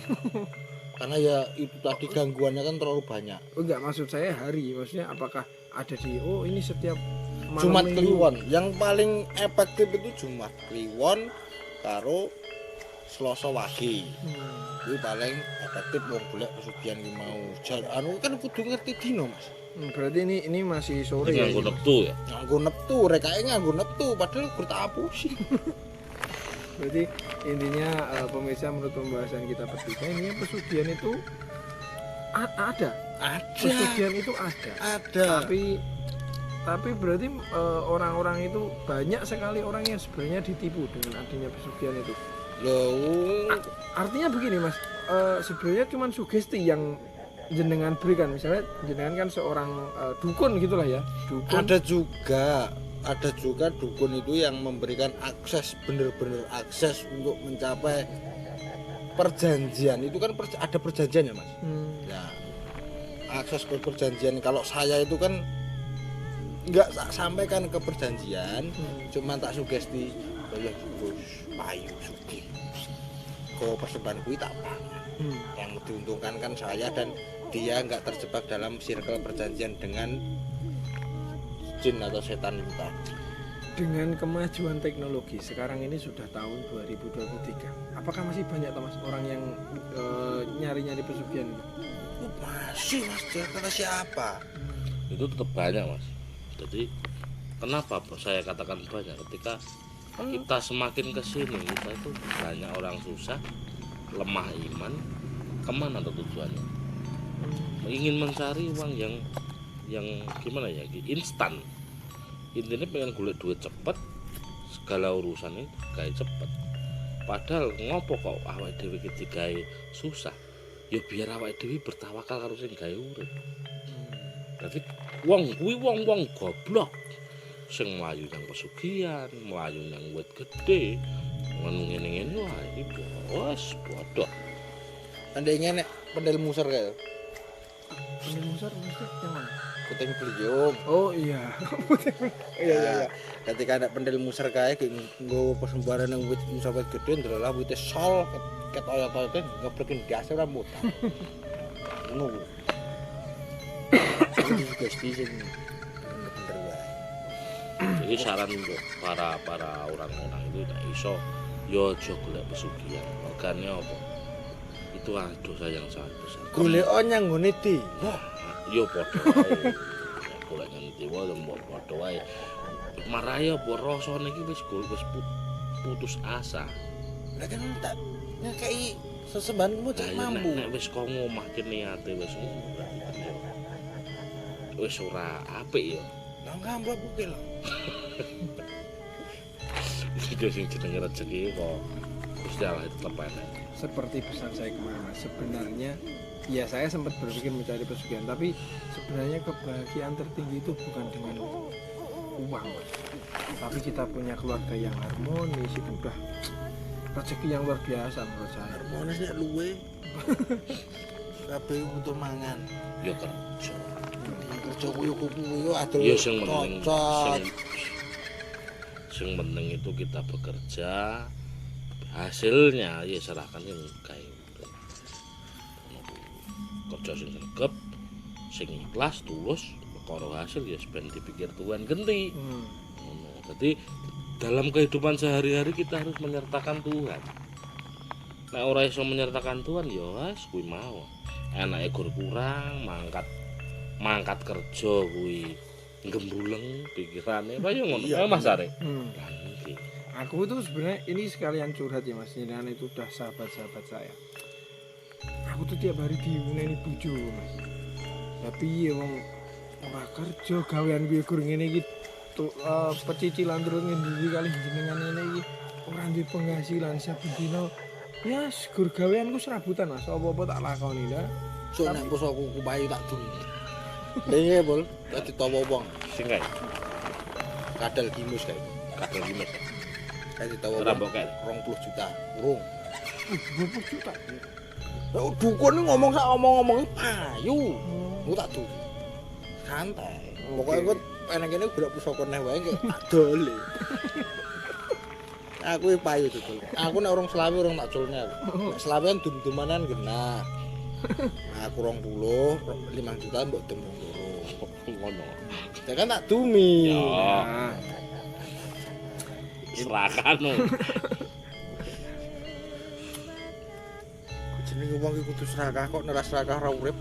A: Karena ya itu tadi gangguannya kan terlalu banyak.
B: Oh enggak, maksud saya hari. Maksudnya apakah ada di ini setiap malam
A: Jumat
B: minggu?
A: Kliwon. Yang paling efektif itu Jumat Kliwon karo Selasa Wage. Itu paling efektif wong golek pesugihan ki mau. Anu kan kudu ngerti dino, Mas.
B: Berarti ini masih sore
C: Ini
B: ya.
C: nganggo neptu ya.
A: Nganggo neptu, rekake nganggo neptu padahal gur tak apusi.
B: Berarti intinya pemirsa, menurut pembahasan kita bertiga ini pesugihan itu ada. Pesugihan itu ada.
A: Ada.
B: Tapi berarti orang-orang itu banyak sekali orang yang sebenarnya ditipu dengan adanya pesugihan itu.
A: Loh,
B: Artinya begini, Mas, sebenarnya cuma sugesti yang jenengan berikan. Misalnya jenengan kan seorang dukun gitulah ya. Dukun.
A: ada juga dukun itu yang memberikan akses, bener-bener akses untuk mencapai perjanjian. Itu kan ada perjanjian ya, Mas. Ya, akses ke perjanjian. Kalau saya itu kan nggak tak sampaikan ke perjanjian, cuma tak sugesti, oh ya Gus, payu sugih. Kok persembahan kuwi tak pangan. Yang diuntungkan kan saya dan dia nggak terjebak dalam circle perjanjian dengan jin atau setan itu tadi.
B: Dengan kemajuan teknologi sekarang ini sudah tahun 2023. Apakah masih banyak Mas orang yang nyari-nyari pesugihan itu?
A: Oh, masih, Mas, kata siapa?
C: Itu tetap banyak, Mas. Jadi kenapa saya katakan banyak? Ketika kita semakin ke sini kita itu banyak orang susah, lemah iman. Kemana tujuannya? Ingin mencari uang yang gimana ya, instan. Intinya pengen golek duit cepet, segala urusannya gawe cepet. Padahal ngopo kok awake dhewe iki digawe susah? Ya biar awake dhewe bertawakal karo sing gawe urip. Dadi wong kuwi wong-wong goblok sing mlayu nang pesugihan, mlayu nang wit gedhe, ngono ngene-ngene wae iki wis bodoh.
A: Andainya nek pendel musar kayak
B: Pendel musar maksudnya yang mana?
A: puting beliung.
B: Oh iya.
A: Iya. Ketika ada pendel musar kayak nggo persembahan nang wit musawat gede ndelah wite sol ket oyot-oyote ngebrekin gas ora mudah. Ngono. Itu sugesti sing bener wae.
C: Jadi saran untuk para orang-orang itu tak iso yo aja golek pesugihan. Organnya apa? Itu dosa yang sangat besar.
A: Golek nyang nggone di.
C: Yo padha wae. Golek nganti wae mbok padha wae. Marai apa rasane iki wis putus asa.
A: Lah kan tak ngekei sesembahanmu cek mampu.
C: Nek wis kok ngomah ki niate wis ora apik ya.
A: Lah ngamplop kuwi lho.
C: Iki sing jenenge rezeki kok Gusti Allah tetep enak.
B: Seperti pesan saya kemarin Mas, sebenarnya ya saya sempat berpikir mencari pesugihan, tapi sebenarnya kebahagiaan tertinggi itu bukan dengan uang Mas, tapi kita punya keluarga yang harmonis, itu udah rezeki yang luar biasa menurut saya.
A: Harmonis nek luwe. Kabeh butuh mangan.
C: Ya kerja.
A: Kerja kuwi yo adol.
C: Ya sing penting
A: cocok.
C: sing penting itu kita bekerja, hasilnya ya serahkan yang kae. Kerja sing sregep, sing ikhlas, tulus, perkara hasil ya ben dipikir Tuhan genti. Ngono. Jadi dalam kehidupan sehari-hari kita harus menyertakan Tuhan. Nek ora iso menyertakan Tuhan ya wis kuwi mau. Enake gur kurang, mangkat kerja kuwi gembuleng pikirane kaya ngono. Mas Are.
B: Aku itu sebenarnya ini sekalian curhat ya Mas, jenengan itu udah sahabat-sahabat saya. Aku tuh tiap hari diuneni bojo Mas. Tapi ya wong ora kerja gawean kuwi gur ngene iki pecicilan terus ngendi kali jenengan ngene iki ora duwe penghasilan saben dina. Ya gur gaweanku serabutan Mas, apa-apa tak lakoni dah.
A: Sok nek posoku kupayu tak dul. Dene bol, dadi tawa wong.
C: Sing kae
A: Kadal gimus kae.
C: kadal limes.
A: Dadi tawa
C: Ora
A: wong
C: mbok kae.
A: 20 juta. Urung.
B: 20 juta.
A: Lah dukun ngomong sak omong-omong payu. Aku tak dul. Santai. Pokoke kok enek kene golek pusaka neh wae tak dole. Aku payu dul. Aku nek urung selawe urung tak culne aku. Nek selawean dum-dumanan genah. Aku 20, 5 juta mbok tembung loro.
C: Ngono.
A: Ya kan tak dumi.
C: Ya. Serahkan no.
A: Jenenge wong iki kudu serakah kok nek serakah ora urip.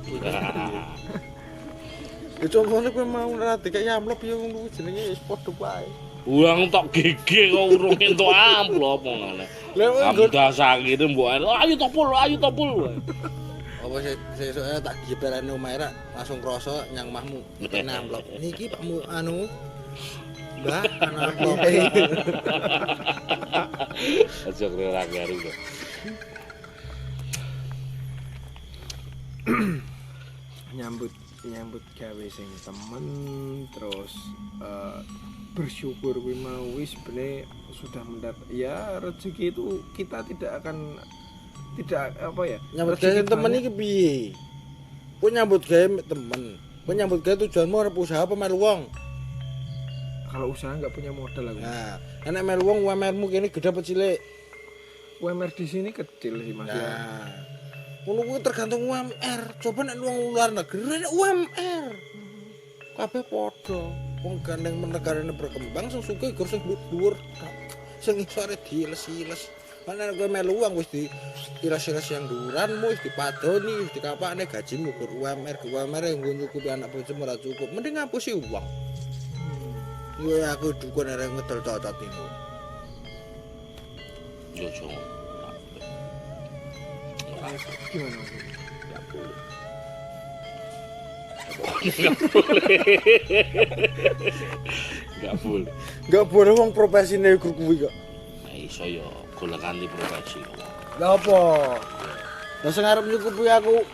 A: Ya contohnya kowe mau ora dikek amplop ya ngono jenenge wis padha wae.
C: Uang tok gege kok urung entuk amplop ngene.
A: Lah
C: Amda sakit mbok ayo topul.
A: apa sesuk tak geberane omahe langsung krasa nyang mahmu. Kena amplop. Niki pakmu anu Mbak, ana amplop.
C: Aja kira garu kok.
B: nyambut gawe sing temen terus bersyukur kuwi mau wis sebenarnya sudah ya rezeki itu kita tidak apa ya
A: Nyambut gawe temen iki piye? Kowe nyambut gawe temen. Kowe nyambut gawe tujuanmu arep usaha apa melu wong?
B: kalau usaha nggak punya modal aku.
A: Nah, enek melu wong UMR-mu kene gede apa cilik?
B: UMR di sini kecil sih Mas ya.
A: Nah, ngono kuwi tergantung UMR. Coba nek wong luar negeri nek UMR. Kabeh padha. Wong gandeng negarane berkembang sing sugih gur sing dhuwur. Sing isore diiles-iles. Mana kowe melu wong wis di iles-iles yang dhuwuranmu wis dipadoni, wis dikapakne gajimu gur UMR, UMR nggo nyukupi anak bojomu ora cukup. Mending ngapusi uang. Yo aku dukun arek ngedol cocot ini.
C: Yo jong.
B: Gimana Mas?
C: Enggak boleh
A: wong profesine gur kuwi kok.
C: Nah iso yo golek kanthi profesi.
A: Lah apa? Lah sing arep nyukupi aku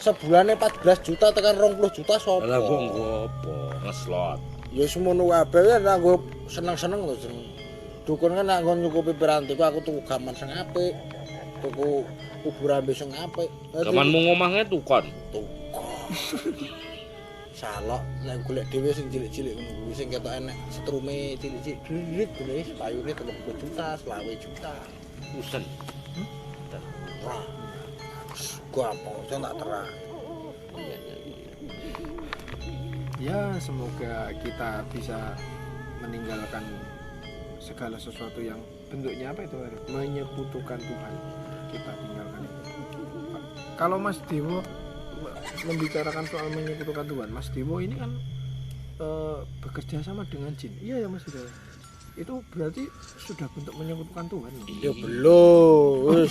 A: sebulane 14 juta tekan 20 juta sapa?
C: Lah kok ngopo? Ngeslot.
A: Ya semono kabeh ya aku seneng-seneng lho sing dukun kan nek nyukupi piranti aku tuku gaman sing apik. Tuku kuburan sing apik.
C: Gamanmu ngomahnya tukon.
A: Salok nek golek dhewe sing cilik-cilik ngono kuwi sing ketok enek setrume cilik-cilik duit golek payune 30 juta, 20 juta.
C: Usen.
A: Wah. Gampang aja tak terang.
B: Ya semoga kita bisa meninggalkan segala sesuatu yang bentuknya apa itu, menyekutukan Tuhan, kita tinggalkan itu. Kalau Mas Dewo membicarakan soal menyekutukan Tuhan, Mas Dewo ini kan bekerja sama dengan jin. Iya ya Mas Dewo, itu berarti sudah bentuk menyekutukan Tuhan.
A: Ya belum.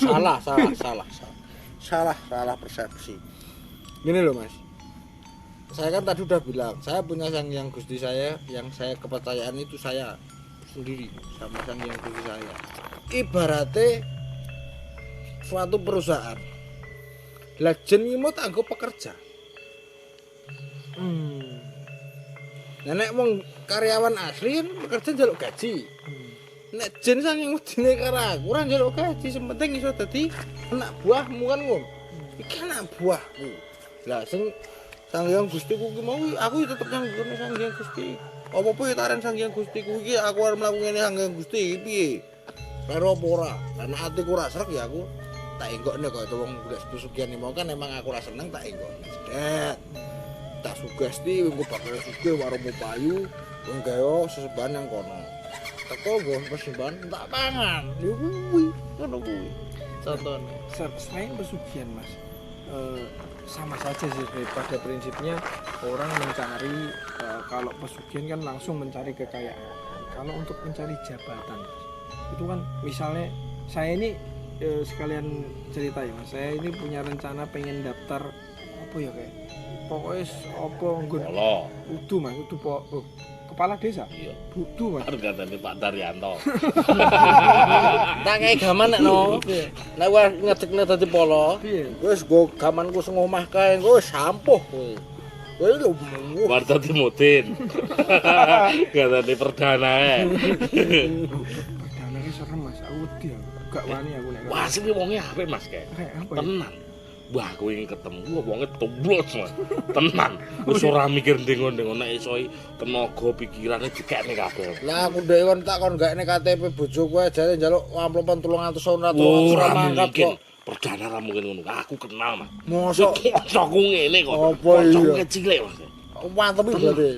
A: Salah persepsi. Gini loh Mas, saya kan tadi udah bilang, saya punya Sang Hyang Gusti saya, yang saya kepercayaan itu saya sendiri sama Sang Hyang Gusti saya. Ibaratnya suatu perusahaan, legend ini tak anggap pekerja. Nenek wong karyawan asli kan pekerja njaluk gaji. Nek jen saking wedine karo aku ora njaluk gaji, sementing iso dadi anak buahmu kan ngono. Iki anak buahku. Lah sing Sang Hyang Gustiku ki mau aku tetep nang ngene Sang Hyang Gusti. Apa-apa ya taren Sang Hyang Gustiku iki aku arep mlaku ngene Sang Hyang Gusti iki piye? Karo apa ora? Lan atiku ora srek ya aku tak enggokne kok itu wong golek pesugihan mau kan emang aku ora seneng tak enggokne. Sedet. Tak sugesti engko bakal sugih warung payu wong gawe sesembahan nang kono. Teko nggo persembahan tak pangan. Lho kuwi ngono kuwi. Contohnya
B: Selain pesugihan Mas, sama saja sih pada prinsipnya orang mencari kalau pesugihan kan langsung mencari kekayaan. Kalau untuk mencari jabatan itu kan misalnya saya ini sekalian cerita ya Mas, saya ini punya rencana pengen daftar apa ya kayak pokoknya apa nggon udu Mas, udu kepala desa.
C: Iya.
B: Butuh Mas.
C: Katanya Pak Daryanto.
A: tak ngei gaman nek no. Nek wis ngecekne dadi polo. Wis go gamanku sing omah kae engko wis sampuh kowe. Kowe lho
C: Warta Timotin. Katanya perdana ya.
B: Perdana ki serem Mas, aku wedi aku. Gak wani aku nek.
C: Wah, sing wonge apik Mas kae.
B: Apa ya?
C: Tenan. Wah, kowe ketemu wonge toblos Mas. Tenan. Wis ora mikir ndeng-ndeng nek iso tenaga pikirane dikekne kabeh.
A: Lah aku dhewe tak kon gakne KTP bojo kowe jare njaluk amplopan 300 ora
C: Ora
A: mangkat
C: mungkin.
A: kok.
C: Perdana ra mungkin ngono. Aku kenal Mas.
A: Mosok
C: Kancaku ngene kok.
A: Apa iya?
C: Kancaku cilik Mas.
A: mantep iki berarti.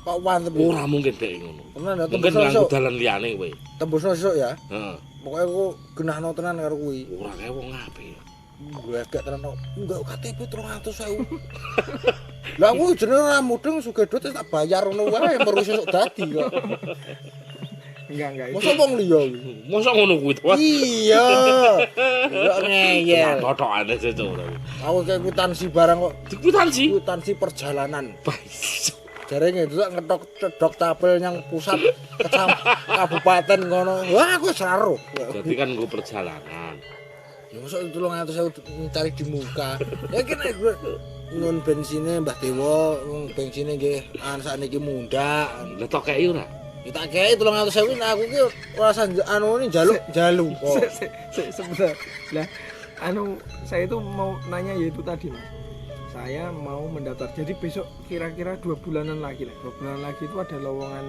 A: Kok mantep.
C: Ora mungkin dek ngono.
A: Tenan ya
C: Mungkin
A: tembus
C: nganggo
A: esuk.
C: dalan liyane kowe.
A: Tembus esuk ya.
C: Heeh.
A: Pokoke aku genahno tenan karo kuwi.
C: Ora kae wong apik.
A: Gue agak tenan enggak KTP 300.000. Lah aku jenenge ora mudeng sugih duit tak bayar ngono wae merus esuk dadi kok.
B: Enggak itu.
A: Mosok wong liya kuwi.
C: Mosok ngono kuwi to.
A: Iya. Kok ngeyel.
C: Tothokane seco.
A: Aku kayak kwitansi barang kok.
C: Dikwitansi.
A: Kwitansi perjalanan. Jarene itu ngetok cedok tabel yang pusat kabupaten ngono. Wah, aku wis ora.
C: Jadi kan nggo perjalanan.
A: Ya mosok 300.000 cari di muka. Ya kene nun bensine Mbah Dewa, bensine nggih sakniki mundhak.
C: Lah tok kei ora.
A: Ya tak kei 300.000 nek aku ki ora anu ini jaluk kok.
B: Sebentar. Lah saya itu mau nanya yaitu tadi Mas. Saya mau mendaftar. Jadi besok kira-kira 2 bulanan lagi lah. 2 bulan lagi itu ada lowongan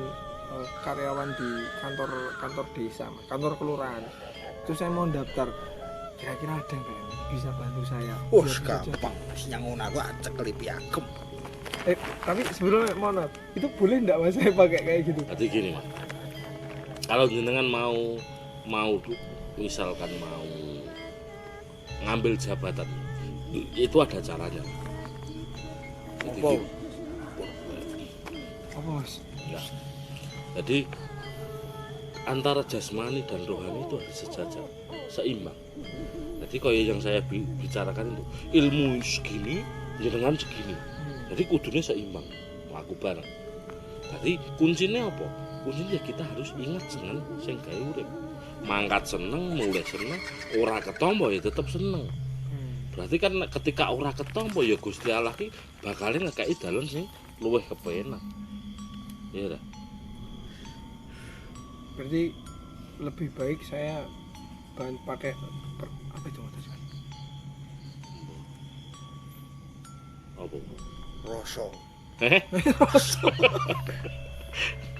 B: karyawan di kantor desa, Mas. Kantor kelurahan. Itu saya mau daftar. Kira-kira ada nggak yang bisa bantu saya?
A: Gampang. Yang ngono aku cekeli piagem.
B: Tapi sebelumnya mohon maaf, itu boleh enggak Mas saya pakai kayak gitu?
C: Jadi gini Mas. Kalau jenengan mau misalkan mau ngambil jabatan, itu ada caranya. Jadi
A: Apa?
C: gini.
B: Apa Mas?
C: Ya. Jadi antara jasmani dan rohani itu harus sejajar, seimbang. Jadi kayak yang saya bicarakan itu, ilmu segini, jenengan segini. Jadi kudunya seimbang, laku bareng. Jadi kuncinya apa? Kuncinya kita harus ingat seneng sing gawe urip. Mangkat seneng, mulai seneng, ora ketompo ya tetep seneng. Berarti kan ketika ora ketompo ya Gusti Allah ki bakal ngekeki dalan sing luwih kepenak. Iya dah.
B: Berarti lebih baik saya pakai apa itu Mas?
C: Apa?
A: Rasa.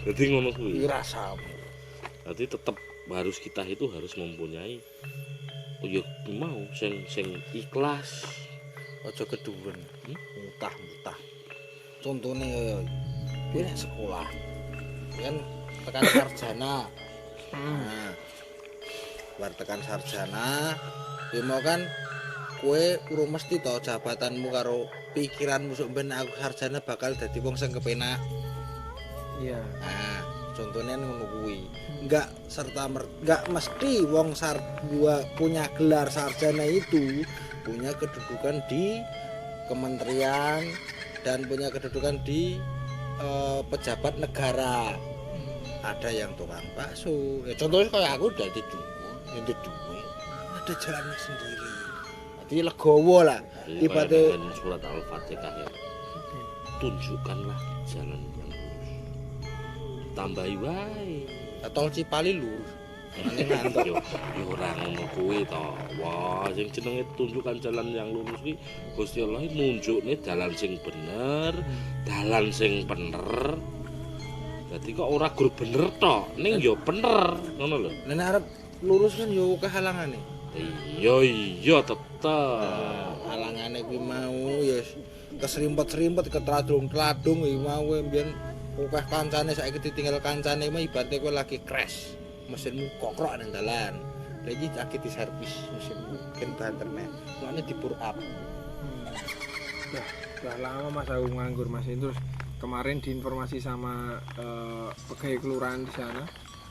C: Jadi ngono kuwi.
A: Rasamu.
C: Jadi tetap kita itu harus mempunyai ya mau sing ikhlas.
A: Aja keduwen. Mutah-mutah. Contone kowe nek sekolah kan tekan sarjana. Nah, bar tekan sarjana, kuwi mau kan kowe urung mesti to jabatanmu karo pikiranmu sok ben aku sarjana bakal dadi wong sing kepenak.
B: Iya.
A: Nah, contohnya ngono kuwi. Enggak mesti wong punya gelar sarjana itu punya kedudukan di kementerian dan punya kedudukan di pejabat negara. Ada yang tukang bakso. Ya contohnya kayak aku udah di dukun, di duit. Ada jalannya sendiri. Jadi legowo lah. Ibaratnya
C: surat Al-Fatihah ya. Tunjukkanlah jalan yang lurus. Tambahi wae.
A: tol Cipali lurus. Ane ngantuk.
C: Yo ora ngono kuwi to. Wah, sing jenenge tunjukkan jalan yang lurus kuwi Gusti Allah nunjukne dalan sing bener, dalan sing bener. Dadi kok ora gur bener tok, ning yo bener, ngono lho.
A: Lah nek arep lurus kan yo kehalangane.
C: Iya tetep.
A: Halangane kuwi mau ya keserimpet-serimpet ketradung-tradung iki mau mbiyen akeh kancane saiki ditinggal kancane mah ibaratnya kowe lagi crash. Mesinmu kokrok nang dalan. Lah iki lagi diservis mesinmu gen banterne. Mulane dipur up.
B: Udah lama Mas aku nganggur Mas ini. Terus kemarin diinformasi sama pegawai kelurahan di sana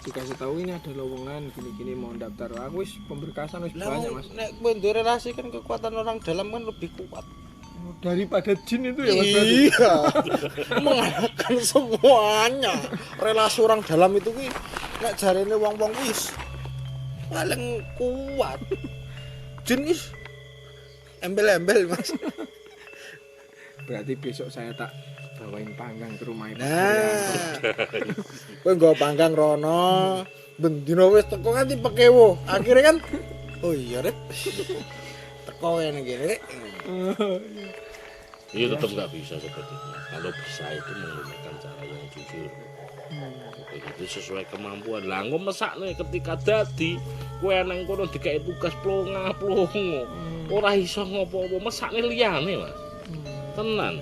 B: dikasih tahu ini ada lowongan gini-gini mau daftar. Aku wis pemberkasan wis banyak Mas.
A: Nek kowe ndek relasi kan kekuatan orang dalam kan lebih kuat.
B: Daripada jin itu ya Mas.
A: Iya. Mengalahkan semuanya. Relasi orang dalam itu ki nek jarene wong-wong wis paling kuat. Jin wis embel-embel Mas.
B: Berarti besok saya tak bawain panggang ke rumah itu.
A: Nah. Kowe nggo panggang rono, ben dina wis teko kan dipekewo. Akhirnya kan oh iya Rep. Teko ngene iki Rek.
C: Iya tetap nggak bisa seperti itu. Kalau bisa itu menggunakan cara yang jujur. Itu sesuai kemampuan. Lah engko mesakne ketika dadi kowe nang kono dikek tugas plonga-plongo. Ora iso ngopo-opo mesakne liyane, Mas. Tenan.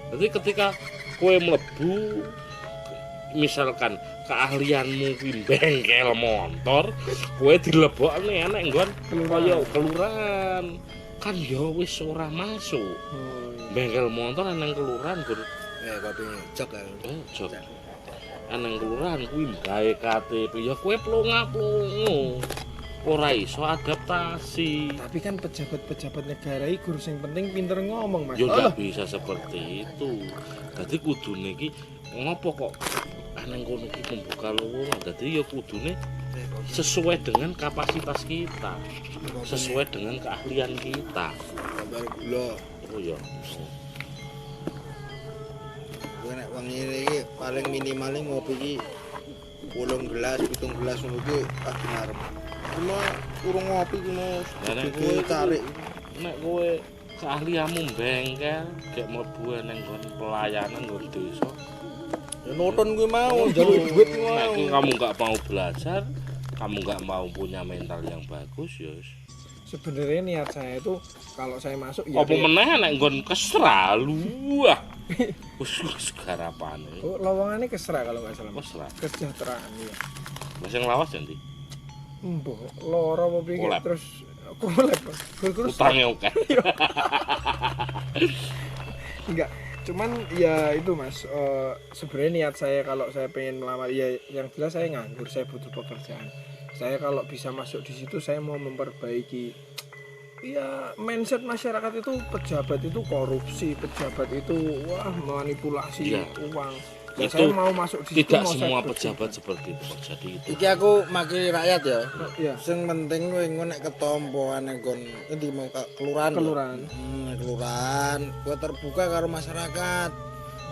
C: Jadi ketika kowe mlebu misalkan keahlianmu kuwi bengkel motor, kowe dilebokne enek nggon kaya kelurahan. Kan ya wis ora masuk. Bengkel motor nang kelurahan, Gur.
A: Kopi jok ya.
C: Jok. Nang kelurahan kuwi gawe KTP ya kowe plonga-plongo. Ora iso adaptasi.
B: Tapi kan pejabat-pejabat negara iki guru sing penting pinter ngomong Mas.
C: Ya enggak bisa seperti itu. Dadi kudune iki ngopo kok nang kono iki membuka lowongan. Dadi ya kudune sesuai dengan kapasitas kita. Sesuai dengan keahlian kita.
A: Kabar gula.
C: Oh ya.
A: Kowe nek wengi iki paling minimal ngopi iki 8 gelas, 7 gelas ngono iki pasti ngarep. Cuma urung ngopi ngono.
C: Nek
A: kowe tarik.
C: Nek kowe keahlianmu bengkel, gek mlebu nang pelayanan nggon desa.
A: Ya nonton kuwi mau, njaluk duit kuwi
C: Nek
A: mau.
C: kamu enggak mau belajar, kamu enggak mau punya mental yang bagus ya
B: Sebenarnya niat saya itu kalau saya masuk ya
C: apa meneh nek nggon kesra luah. Wis garapane.
B: lowongannya kesera kalau nggak salah Mas.
C: Kesra.
B: Kesejahteraan ya.
C: Mas yang lawas ya, Ndi?
B: Mbok loro apa pikir
C: Kolab.
B: terus kolab. Terus
C: Utangnya oke.
B: enggak. Cuman ya itu Mas, sebenarnya niat saya kalau saya pengen melamar ya yang jelas saya nganggur, saya butuh pekerjaan. Saya kalau bisa masuk di situ saya mau memperbaiki ya mindset masyarakat itu pejabat itu korupsi, pejabat itu wah manipulasi
C: Ya.
B: uang. Ya,
C: Itu
B: saya mau masuk di situ
C: Tidak
B: mau
C: semua
B: saya
C: pejabat seperti itu, Pak. Jadi itu.
A: Iki aku makili rakyat ya.
B: ya
A: Sing penting kowe engko nek ketompo ane nggon endi mau kelurahan.
B: kelurahan.
A: Kelurahan kowe terbuka karo masyarakat.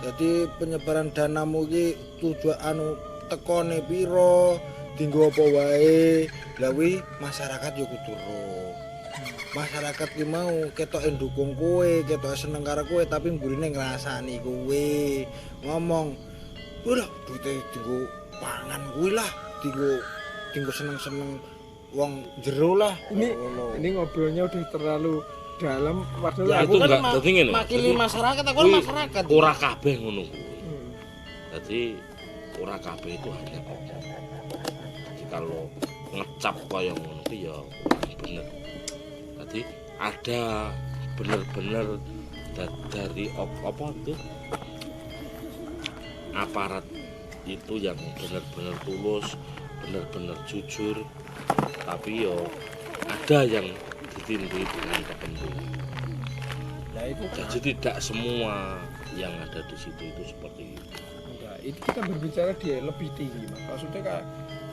A: Jadi penyebaran danamu iki tujuan tekone piro, dienggo apa wae. Lah kuwi masyarakat yo kudu ro. Masyarakat ki mau ketoke ndukung kowe, ketoke seneng karo kowe tapi mburine ngrasani kowe. Ngomong, "Wah, duite dienggo pangan kuwi lah, dienggo seneng-seneng wong jero lah."
B: Ini ngobrolnya udah terlalu dalam padahal
C: Ya,
B: aku
C: itu
A: kan
C: enggak, dadi ngene, Mas.
A: makili
C: Jadi,
A: masyarakat, aku
C: kuwi
A: masyarakat.
C: Ora kabeh ngono kuwi.
B: Hmm.
C: Jadi ora kabeh itu hanya omong. Jadi kalau ngecap kaya ngono ki ya kurang bener. Jadi ada bener-bener dari apa itu aparat itu yang bener-bener tulus, bener-bener jujur, tapi yo ada yang ditindih dengan kepentingan.
B: Nah itu
C: Jadi tidak semua yang ada di situ itu seperti itu.
B: enggak, itu kita berbicara dia lebih tinggi Mas. Maksudnya kayak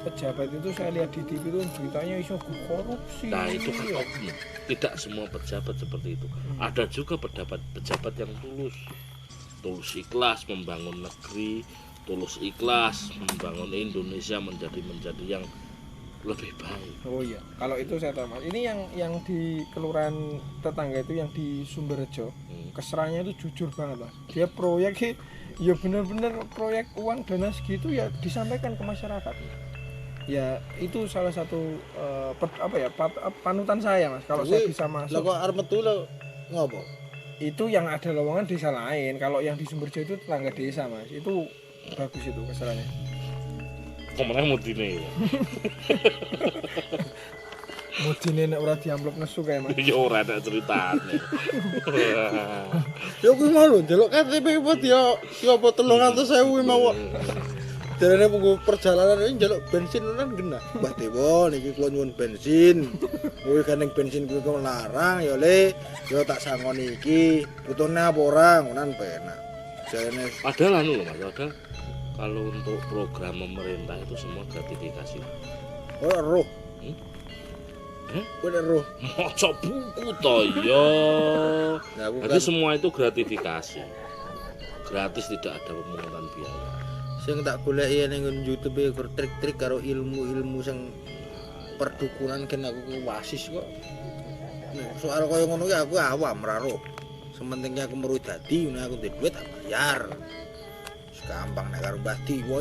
B: pejabat itu saya lihat di TV itu beritanya iso korupsi.
C: Nah itu kan oknum. Tidak semua pejabat seperti itu. Ada juga pejabat yang tulus ikhlas membangun negeri, tulus ikhlas membangun Indonesia menjadi yang lebih baik.
B: Oh iya, kalau itu saya tahu Mas. Ini yang di kelurahan tetangga itu yang di Sumberjo, keserangannya itu jujur banget Mas. Dia proyek ya benar-benar proyek uang dana segitu ya disampaikan ke masyarakat. Ya itu salah satu panutan saya Mas. Kalau saya bisa masuk.
A: Lah kok arep metu lho ngopo?
B: Itu yang ada lowongan desa lain. Kalau yang di Sumberjo itu tetangga desa Mas. Itu bagus itu keserangannya.
C: Kemana mudine ya?
B: Mudine nek ora diamplop nesu kae Mas.
C: Ya ora ada ceritane.
A: Ya kuwi mau lho ndelok KTP apa dia apa 300.000 mau. Jarane punggu perjalanan ini njaluk bensin kan genah. Mbah Dewa niki kula nyuwun bensin. Kuwi gandeng bensin kuwi kok larang ya Le. Ya tak sangoni iki. Butuhne apa ora ngonan penak. Jarane
C: Padahal anu loh Mas, padahal kalau untuk program pemerintah itu semua gratifikasi.
A: ora roh. Kowe roh.
C: Maca buku to ya.
A: Nah aku
C: Jadi
A: kan
C: semua itu gratifikasi. Gratis, tidak ada pemungutan biaya.
A: sing tak goleki ning YouTube e trik-trik karo ilmu-ilmu sing perdukunan kan aku wasis kok. Nah, soal kaya ngono ki aku awam ra roh. Sementingnya aku meru dadi, aku duwe duit tak bayar. Gampang nek karo Mbah Dewa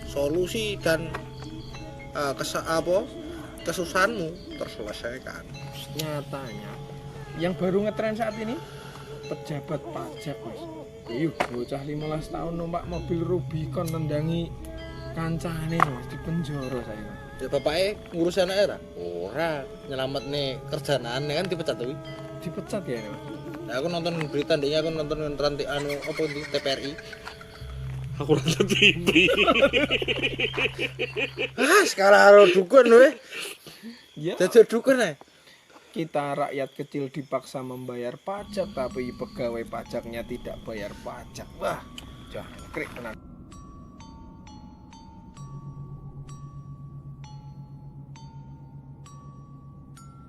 A: solusi dan kesusahanmu terselesaikan.
B: Nyatanya yang baru ngetren saat ini pejabat pajak Mas. Iya bocah 15 tahun numpak mobil Rubicon nendangi kancane Mas di penjara saya Mas.
A: Ya bapake ngurus anake ora nyelametne kerjaanane kan dipecat tuh.
B: Dipecat ya ini Mas.
A: Nah, aku nonton berita ndeknya aku nonton ranti anu apa di TPRI.
C: Aku rasa TV.
A: Sekarang harus dukun we.
B: Ya
A: Jadi dukun ae.
B: kita rakyat kecil dipaksa membayar pajak tapi pegawai pajaknya tidak bayar pajak. Wah, jangan krik tenan.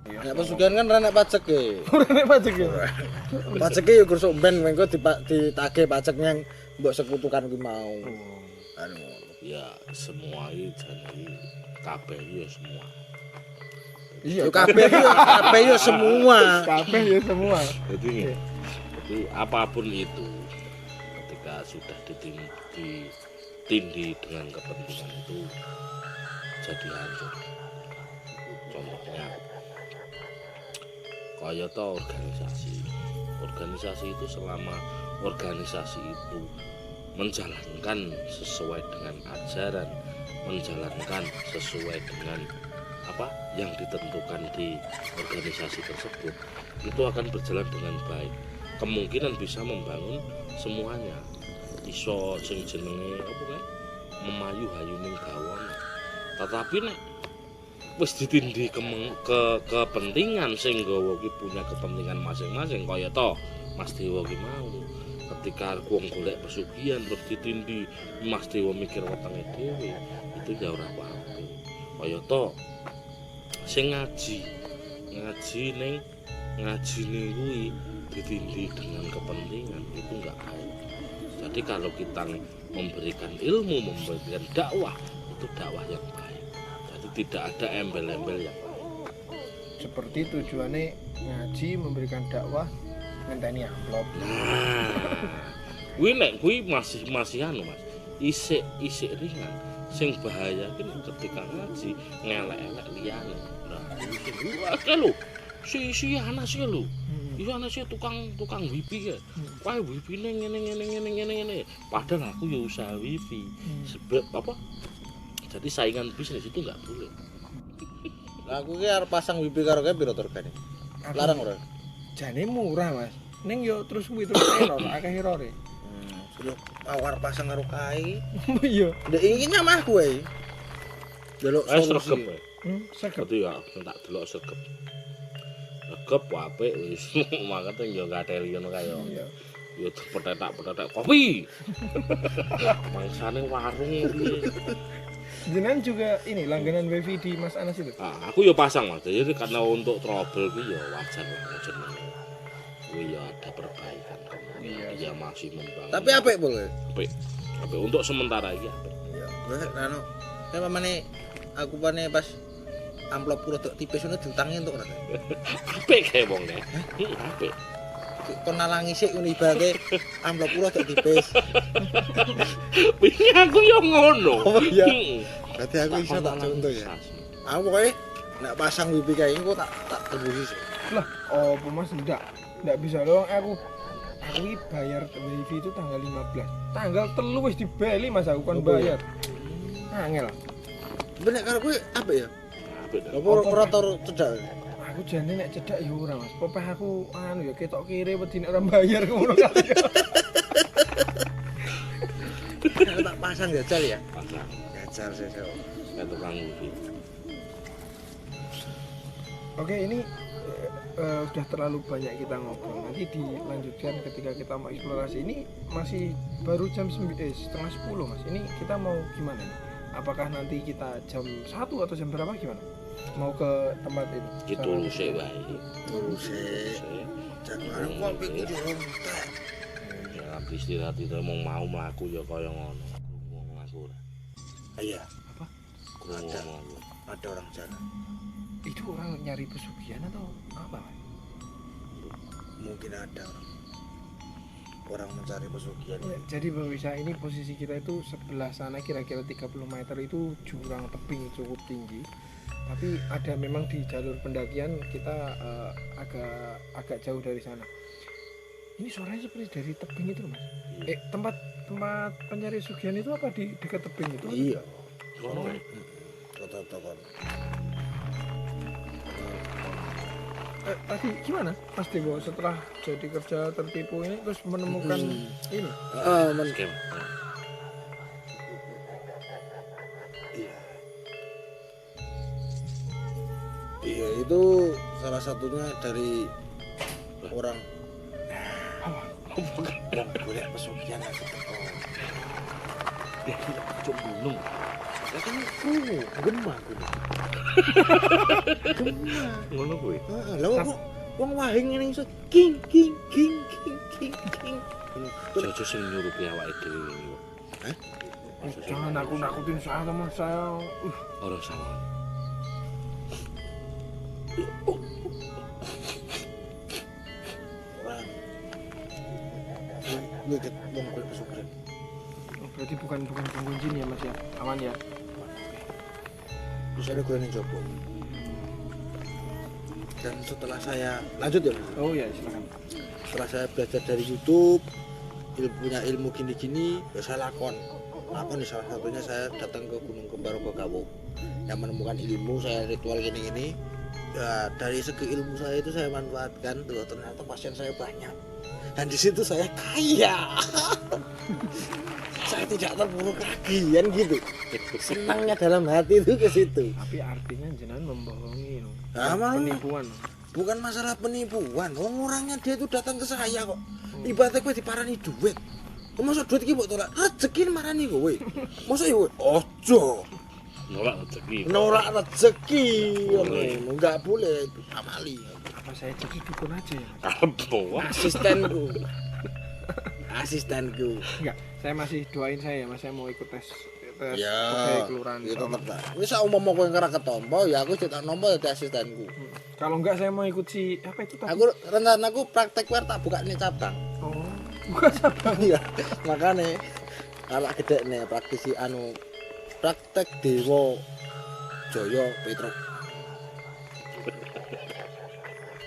A: Nek pesugihan kan ora nek pajak e.
B: Nek pajak ya.
A: Pajak e yo kursuk ben mengko ditagih pajak yang mbok sekutukan kuwi mau. Anu.
C: Ya semua itu jadi kabeh ya semua.
B: Iya,
A: Yo kabeh yo semua.
B: kabeh ya semua.
C: Jadi apapun itu ketika sudah ditindih dengan kepentingan itu jadi hancur. Contohnya kaya toh organisasi itu selama organisasi itu menjalankan sesuai dengan ajaran, menjalankan sesuai dengan apa yang ditentukan di organisasi tersebut, itu akan berjalan dengan baik. Kemungkinan bisa membangun semuanya. Iso sing jenenge apa kae? Memayu hayuning gawana. Tetapi nek wis ditindih kepentingan sing nggawa ki punya kepentingan masing-masing kaya to Mas Dewa ki mau. Ketika wong golek pesugihan terus ditindih, Mas Dewa mikir wetenge dhewe, itu ya ora apa-apa. Kaya to sing ngaji ning ngajine kuwi ditindih dengan kepentingan, itu enggak baik. Jadi kalau kita memberikan ilmu, memberikan dakwah, itu dakwah yang baik. Jadi tidak ada embel-embel yang lain.
B: Seperti tujuannya ngaji memberikan dakwah ngenteni amplop.
C: Nah, kuwi nek kuwi masih anu Mas. Isik ringan. Sing bahaya ki ketika ngaji ngelek-elek liyane. Nah, iki lho. Si anak sih lho. Iya ana sih tukang wifi ya. Kae wifine ngene. Padahal aku ya usaha wifi. Sebab apa? Jadi saingan bisnis itu enggak boleh.
A: Lah aku ki arep pasang wifi karo kowe piro regane? Larang ora?
B: Jane murah, Mas. Ning yo terus kuwi terus error, akeh errore.
A: Sudah awar pasang karo kae.
B: Iya.
A: Ndek iki nyamahku wae. Delok
C: Sregep.
A: solusi.
B: Sregep.
C: Itu ya tak delok sregep. Sregep apik wis. Makane yo gateli ngono kae yo.
B: Iya.
C: Yo petetak kopi. Mangsane warung piye.
B: Jenengan juga ini langganan wifi di Mas Anas itu?
C: Ah, aku ya pasang Mas. Jadi karena untuk trouble ku ya wajar lah jenenge. Kuwi ya ada perbaikan kan. Iya masih membangun.
A: Tapi apik boleh.
C: Apik. Apik untuk sementara iki apik.
A: Ya, gue anu kayak pamane aku pane pas amplop ku rodok tipis ngono diutangi entuk ora.
C: Apik kae wong nek. Apik.
A: Kon nalangi sik ngono ibarate amplop ku rodok tipis.
C: Wingi aku yo ngono.
A: Oh, iya.
C: Heeh.
A: Berarti aku iso tak contoh ya. Aku pokoke nek pasang wifi kae engko tak tembusi sih.
B: Lah, oh Mas enggak bisa dong aku iki bayar wifi itu tanggal 15. Tanggal 3 wis dibeli Mas aku kan bayar. Angel.
A: Benek karo kowe apik ya?
C: Apik.
A: Apa ora tau cedak?
B: Aku jane nek cedak ya ora Mas. Popeh aku anu ya ketok kiri wedi nek ora bayar ngono kali.
A: Aku tak pasang jajal ya.
C: Pasang.
A: Jajal sih.
C: Saya tukang wifi.
B: Oke, ini sudah terlalu banyak kita ngobrol. Nanti dilanjutkan ketika kita mau eksplorasi. Ini masih baru jam setengah 10 Mas. Ini kita mau gimana nih? Apakah nanti kita jam 1 atau jam berapa gimana? Mau ke tempat ini?
C: Gitu sik wae.
A: Terus sih. Jangan kok pikir entek.
C: Ya istirahat itu mau mlaku ya kaya ngono. Ngomong aku ora.
A: Iya,
C: Ada.
A: ada orang jalan.
B: Itu orang nyari pesugihan atau apa?
A: Mungkin ada orang mencari pesugihan.
B: Jadi pemirsa, ini posisi kita itu sebelah sana kira-kira 30 meter itu jurang tebing cukup tinggi. Tapi ada memang di jalur pendakian kita agak jauh dari sana. Ini suaranya seperti dari tebing itu Mas. Tempat pencari pesugihan itu apa di dekat tebing itu?
A: Iya.
C: Ngono wae.
A: Totok-totok.
B: Tadi gimana Mas Dewo setelah jadi kerja tertipu ini terus menemukan ini?
C: Skema.
A: Iya, itu salah satunya dari orang yang boleh pesugihan aku teko.
C: Cuk gunung.
A: Ya kan gemah kuwi.
C: Ngono kuwi.
A: Heeh, lha kok wong wahing ngene iso king.
C: Jojo sing nyurupi awake dhewe iki.
A: Hah?
B: Jangan nakut-nakutin saya teman saya.
C: Ora salah.
A: Orang gue ket wong kowe pesugihan.
B: Berarti bukan gangguan jin ya Mas ya? Aman ya?
A: Terus ada gue ning jopo. Dan setelah saya lanjut ya, Mas?
B: Oh ya, silakan.
A: Setelah saya belajar dari YouTube, punya ilmu gini-gini, ya saya lakon di salah satunya saya datang ke Gunung Kembar Gogawo yang menemukan ilmu saya ritual gini-gini. Ya dari segi ilmu saya itu saya manfaatkan tuh, ternyata pasien saya banyak dan di situ saya kaya. Saya tidak terpuruk lagi kan gitu. Senangnya dalam hati itu ke situ.
B: Tapi artinya jenengan membohongi loh.
A: Nah,
B: Penipuan.
A: Bukan masalah penipuan, orangnya dia itu datang ke saya kok. Ibaratnya gue diparani duit. Masa duit iki mbok tolak, rezeki marani kowe. Masa ya kowe ojo
C: Nolak rezeki.
A: nolak rezeki. Enggak boleh amali.
B: Apa saya jadi dukun aja ya Mas?
C: Apa?
A: Asistenku.
B: Enggak, saya masih doain saya Mas, saya mau ikut tes
A: Ya,
B: pegawai kelurahan.
A: itu tetap. Wis umpama kowe ngera ketompo, ya aku cetak nomor di asistenku.
B: Kalau enggak saya mau ikut si apa itu tadi?
A: Aku rencanaku praktek war tak buka nih cabang.
B: Oh, bukan cabang.
A: Iya, makane anak gede nih praktisi anu praktek Dewa Jaya Petro.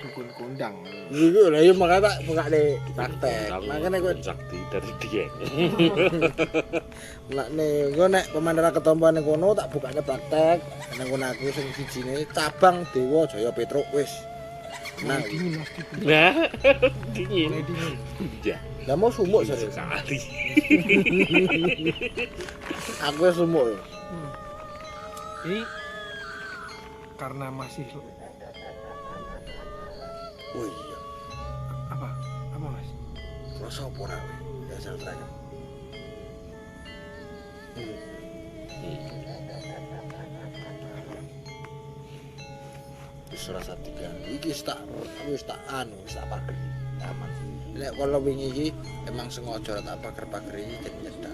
B: dukun kondang.
A: Iku lha yo makane tak bukane praktek. Makane kowe
C: sakti dari dia.
A: engko nek pemandara ketompoan ning kono tak bukane praktek. Nang kono aku sing sijine cabang Dewa Jaya Petruk wis. Nah,
B: Dingin Mas.
C: Nah, dingin.
B: Dingin.
C: Ya,
A: lah mau sumuk serius.
C: sekali.
A: Aku wis sumuk.
B: Ini karena masih
A: Oh iya,
B: apa Mas?
A: rasa apa ora kowe? Ya asal terang. Wis rasa tiga. Iki wis tak anu, wis tak pager. Aman. Nek kalau wingi iki emang sengaja tak pager-pager iki nyedak.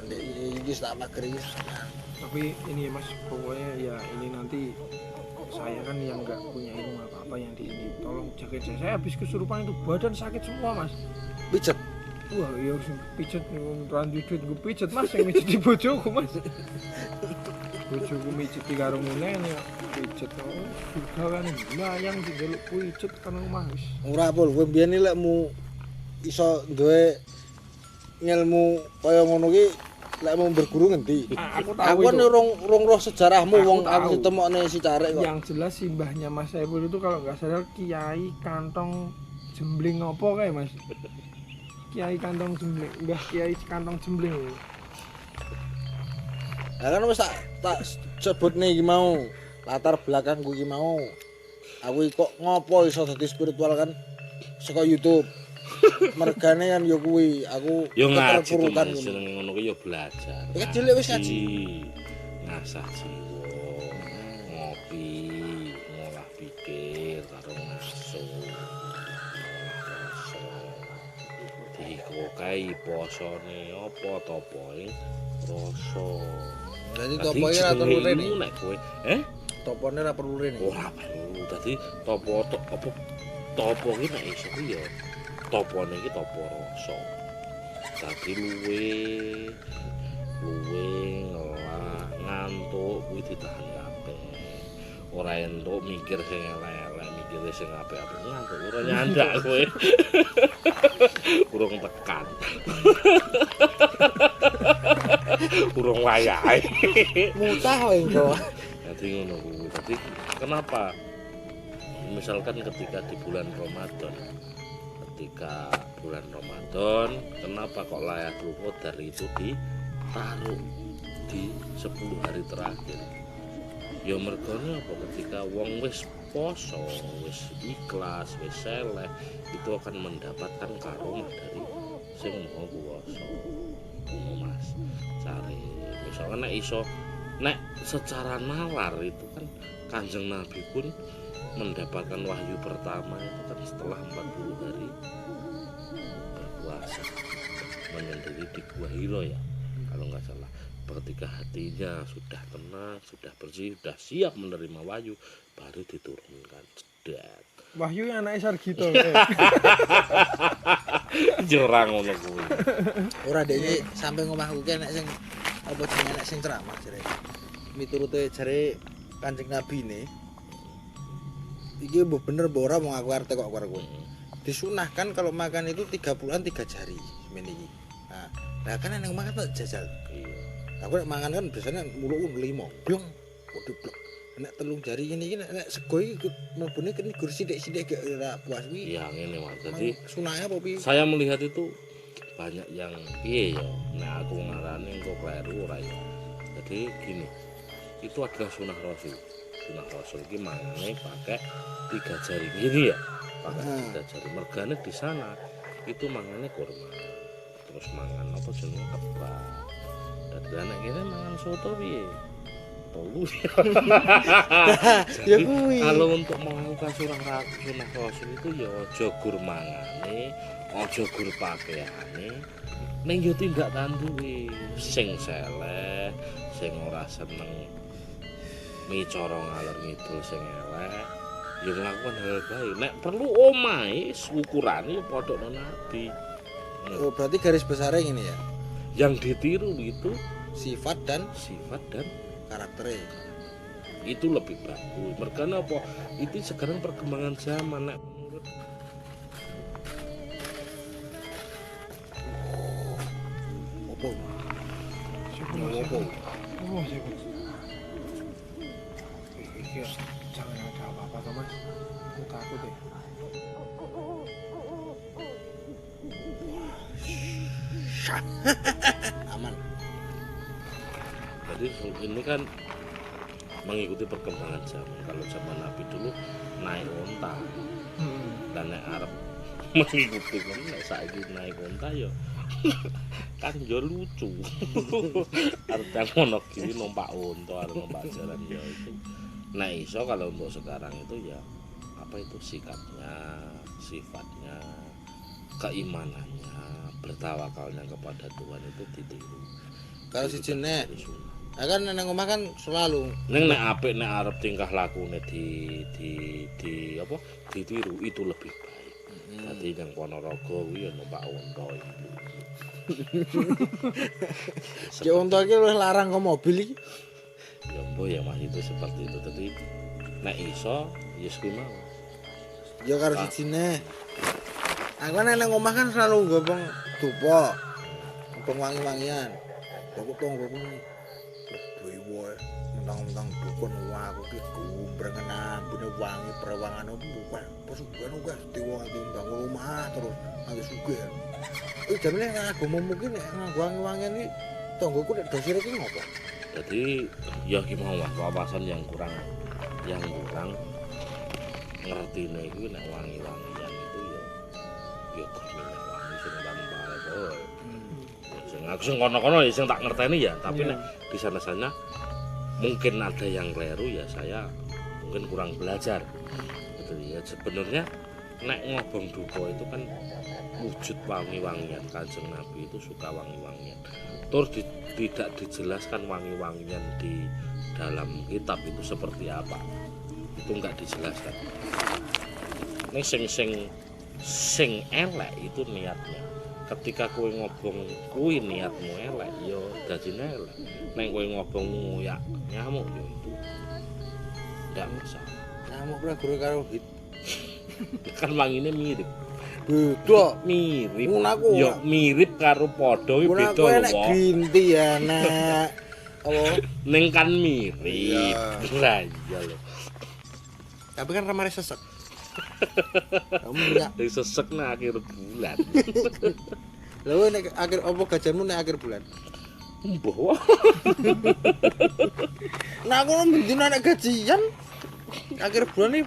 A: Ndek iki wis tak pager iki.
B: Tapi ini ya Mas, pokoknya ya ini nanti saya kan yang nggak punya ilmu apa-apa yang di sini, tolong jagain saya habis kesurupan itu badan sakit semua Mas.
A: Pijet.
B: Wah ya harus pijet randu duit gue pijet Mas, yang mijet di bojoku Mas. Bojoku mijet di karo munen ya pijet. Oh juga kan layang didelok pijet kan Mas.
A: Ora pol, kowe mbiyen iki lekmu iso duwe ngilmu kaya ngono ki lekmu berguru ngendi?
B: Aku tahu
A: Aku kan
B: itu.
A: rong roh sejarahmu wong
B: Aku
A: aku
B: tahu.
A: ditemokne si Carek kok.
B: Yang jelas simbahnya Mas Saiful itu kalau nggak salah Kiai Kantong Jembling apa kayak Mas? Kiai Kantong Jembling, Mbah Kiai Kantong Jembling.
A: Lah kan wis tak sebutne iki mau. Latar belakangku iki mau. Aku iki kok ngopo iso dadi spiritual kan saka YouTube. Mergane kan yo kuwi, aku
C: Yo ngaji tuh
A: keterpurukan
C: Mas,
A: ngono.
C: jenenge ngono ki yo belajar.
A: Ya cilik wis ngaji.
C: Ngasah jiwa, ngopi, ngolah pikir karo nafsu. Dikokai posone apa topoe rasa.
A: Dadi topoke ora perlu rene.
C: nek kowe,
A: Topone ora perlu rene.
C: ora perlu. Dadi apa topo ki nek iso ku ya topone iki topo rasa. Dadi luwe ngelah ngantuk kuwi ditahan kabeh. Ora entuk mikir sing elek-elek, mikir sing apik-apik ngantuk ora nyandak kowe. Urung tekan. Urung wayahe.
A: Mutah wae engko.
C: Jadi ngono kuwi. Dadi kenapa? Misalkan ketika di bulan Ramadan. Ketika bulan Ramadan, kenapa kok Lailatul Qadar itu ditaruh di 10 hari terakhir? Ya mergone apa ketika wong wis poso, wis ikhlas, wis seleh, itu akan mendapatkan karomah dari sing Maha Kuwasa. Ngono Mas. Cari misalkan nek iso nek secara nalar itu kan Kanjeng Nabi pun mendapatkan wahyu pertama itu kan setelah 40 hari berpuasa menyendiri di Gua Hira ya kalau nggak salah. Ketika hatinya sudah tenang, sudah bersih, sudah siap menerima wahyu, baru diturunkan cedat.
B: Wahyu yang anak Sargito.
C: Jorang ngono kuwi.
A: Ora dhewe sampe ngomahku ki nek sing apa jenenge nek sing ceramah jare. Miturute jare Kanjeng Nabi ne. Iki mbok bener mbok ora mau aku arep kok karo kowe. Disunahkan kalau makan itu 30-an 3 jari semene iki. Nah kan nek makan tak jajal.
C: Iya.
A: Aku nek mangan kan biasanya mulukku 5. Blong. Kok diblok. Nek telung jari ini nek sego iki mlebune kene gur sithik-sithik gak ora puas kuwi.
C: Iya ngene Mas. Jadi
A: sunahnya apa piye?
C: saya melihat itu banyak yang piye ya. Nek aku ngarani engko kleru ora ya. Jadi gini. Itu adalah sunah Rasul. Sunah Rasul iki mangane pakai 3 jari gini ya. Pakai 3 jari. Mergane di sana itu mangane kurma. Terus mangan apa jenenge kebab. Dadi anak kene mangan soto piye? Tolu.
A: Ya kuwi.
C: Kalau untuk melakukan sunah Rasul itu ya aja gur mangane, aja gur pakaiane. Ning yo tindak tanduke sing seleh, sing ora seneng micara ngalor ngidul sing elek, ya melakukan hal baik. Nek perlu omahe ukurane padha karo Nabi.
A: Oh, berarti garis besarnya gini ya.
C: Yang ditiru itu
A: Sifat dan
C: sifat dan
A: karakternya.
C: itu lebih bagus. Mereka apa? Itu sekarang perkembangan zaman nek menurut
A: Opo?
B: Syukur,
A: Opo?
B: Oh, syukur. Iya, jangan ada apa-apa toh mas. Aku takut ya.
A: Aman.
C: jadi ini kan mengikuti perkembangan zaman. Kalau zaman Nabi dulu naik onta dan naik Arab mengikuti kan nek saiki naik onta ya kan yo lucu. Arep ngono gini numpak onta, arep numpak jalan ya itu. Nah iso kalau untuk sekarang itu ya apa itu sikapnya, sifatnya, keimanannya, bertawakalnya kepada Tuhan itu ditiru.
A: Kalau si nek kan nang omah kan selalu
C: Neng nek apik nek arep tingkah lakune di apa ditiru itu lebih baik. Dadi nang Ponorogo kuwi ya numpak onta itu.
A: Cek unta iki wis larang ke mobil iki.
C: Ya mbok ya Mas itu seperti itu. Dadi nek iso ya kuwi mau.
A: Ya karo si nek. Aku nang omah kan selalu gopong dupa. Gopong wangi-wangian. Aku tonggoku iki. Dewe mentang-mentang dukun aku ki gumbrengen ambune wangi perewangane bukan. Pesugihan uga dewa timbang omah terus nganti sugih. Jamane agama mungkin nek wangi-wangian iki tonggoku nek dosire iki ngopo?
C: Jadi ya gimana Mas wawasan yang kurang ngertine iku nek wangi-wangian itu ya minyak wangi sing tanpa alkohol. Aku sing kono-kono ya sing tak ngerteni ya, tapi nek di sana-sana mungkin ada yang keliru ya saya mungkin kurang belajar. Gitu ya. Sebenarnya nek ngobong duka itu kan wujud wangi-wangian. Kanjeng Nabi itu suka wangi-wangian. Terus tidak dijelaskan wangi-wangian di dalam kitab itu seperti apa. Itu enggak dijelaskan. Ini sing elek itu niatnya. Ketika kowe ngobong kuwi niatmu elek ya dadine elek. Nek kowe ngobong nguyak nyamuk ya itu enggak masalah.
A: Nyamuk ora guru karo hit.
C: Kan wangine mirip.
A: Beda.
C: Mirip.
A: Mun aku
C: Ya mirip karo padha kuwi beda
A: aku enek
C: lho.
A: grinti ya nak. Apa?
C: Ning kan mirip.
A: Iya.
C: Lah iya lho.
A: Tapi kan ramare sesek. Kamu ya.
C: Sing sesek nang akhir bulan.
A: Lha nek akhir apa gajianmu nek akhir bulan?
C: Mbah.
A: Nah aku mendina nek gajian akhir bulan iki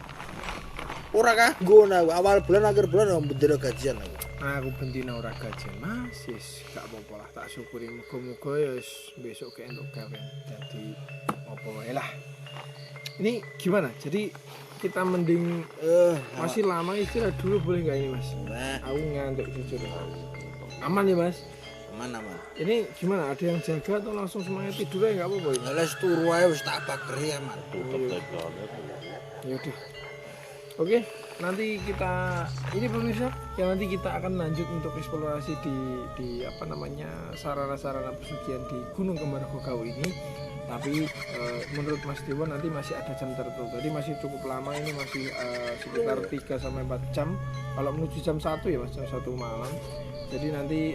A: ora kanggo nah awal bulan akhir bulan mendina gajian aku.
B: Aku bendina ora gajian mas, yes, gak apa-apa lah, tak syukuri muga-muga ya besok ke entuk gawe. Jadi apa wae lah. Ini gimana? Jadi kita mending masih lama istirahat dulu boleh nggak ini mas?
A: Nah,
B: Aku ngantuk jujur. Aman ya mas?
A: aman.
B: Ini gimana? Ada yang jaga atau langsung semuanya tidur aja nggak apa-apa ya?
A: Lah wis turu ae wis tak bakeri aman.
C: Tutup tekonnya.
B: Yaudah. Oke, nanti kita ini pemirsa, yang nanti kita akan lanjut untuk eksplorasi di apa namanya sarana-sarana pesugihan di Gunung Kembar Gogau ini. Tapi menurut Mas Dewa nanti masih ada jam tertentu. Jadi masih cukup lama ini masih sekitar 3 sampai 4 jam. Kalau menuju jam 1 ya Mas, jam 1 malam. Jadi nanti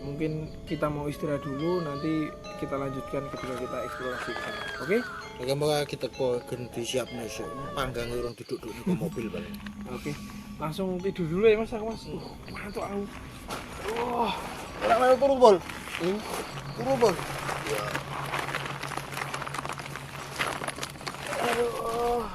B: mungkin kita mau istirahat dulu, nanti kita lanjutkan ketika kita eksplorasi ke sana. Oke?
A: Moga-moga kita kok ganti siapne sok. Panggang urung duduk-duduk ke mobil balik.
B: Oke. Langsung tidur dulu ya Mas, aku Mas. Ngantuk aku.
A: Ora mau turu bol. Turu bol.
B: Aduh.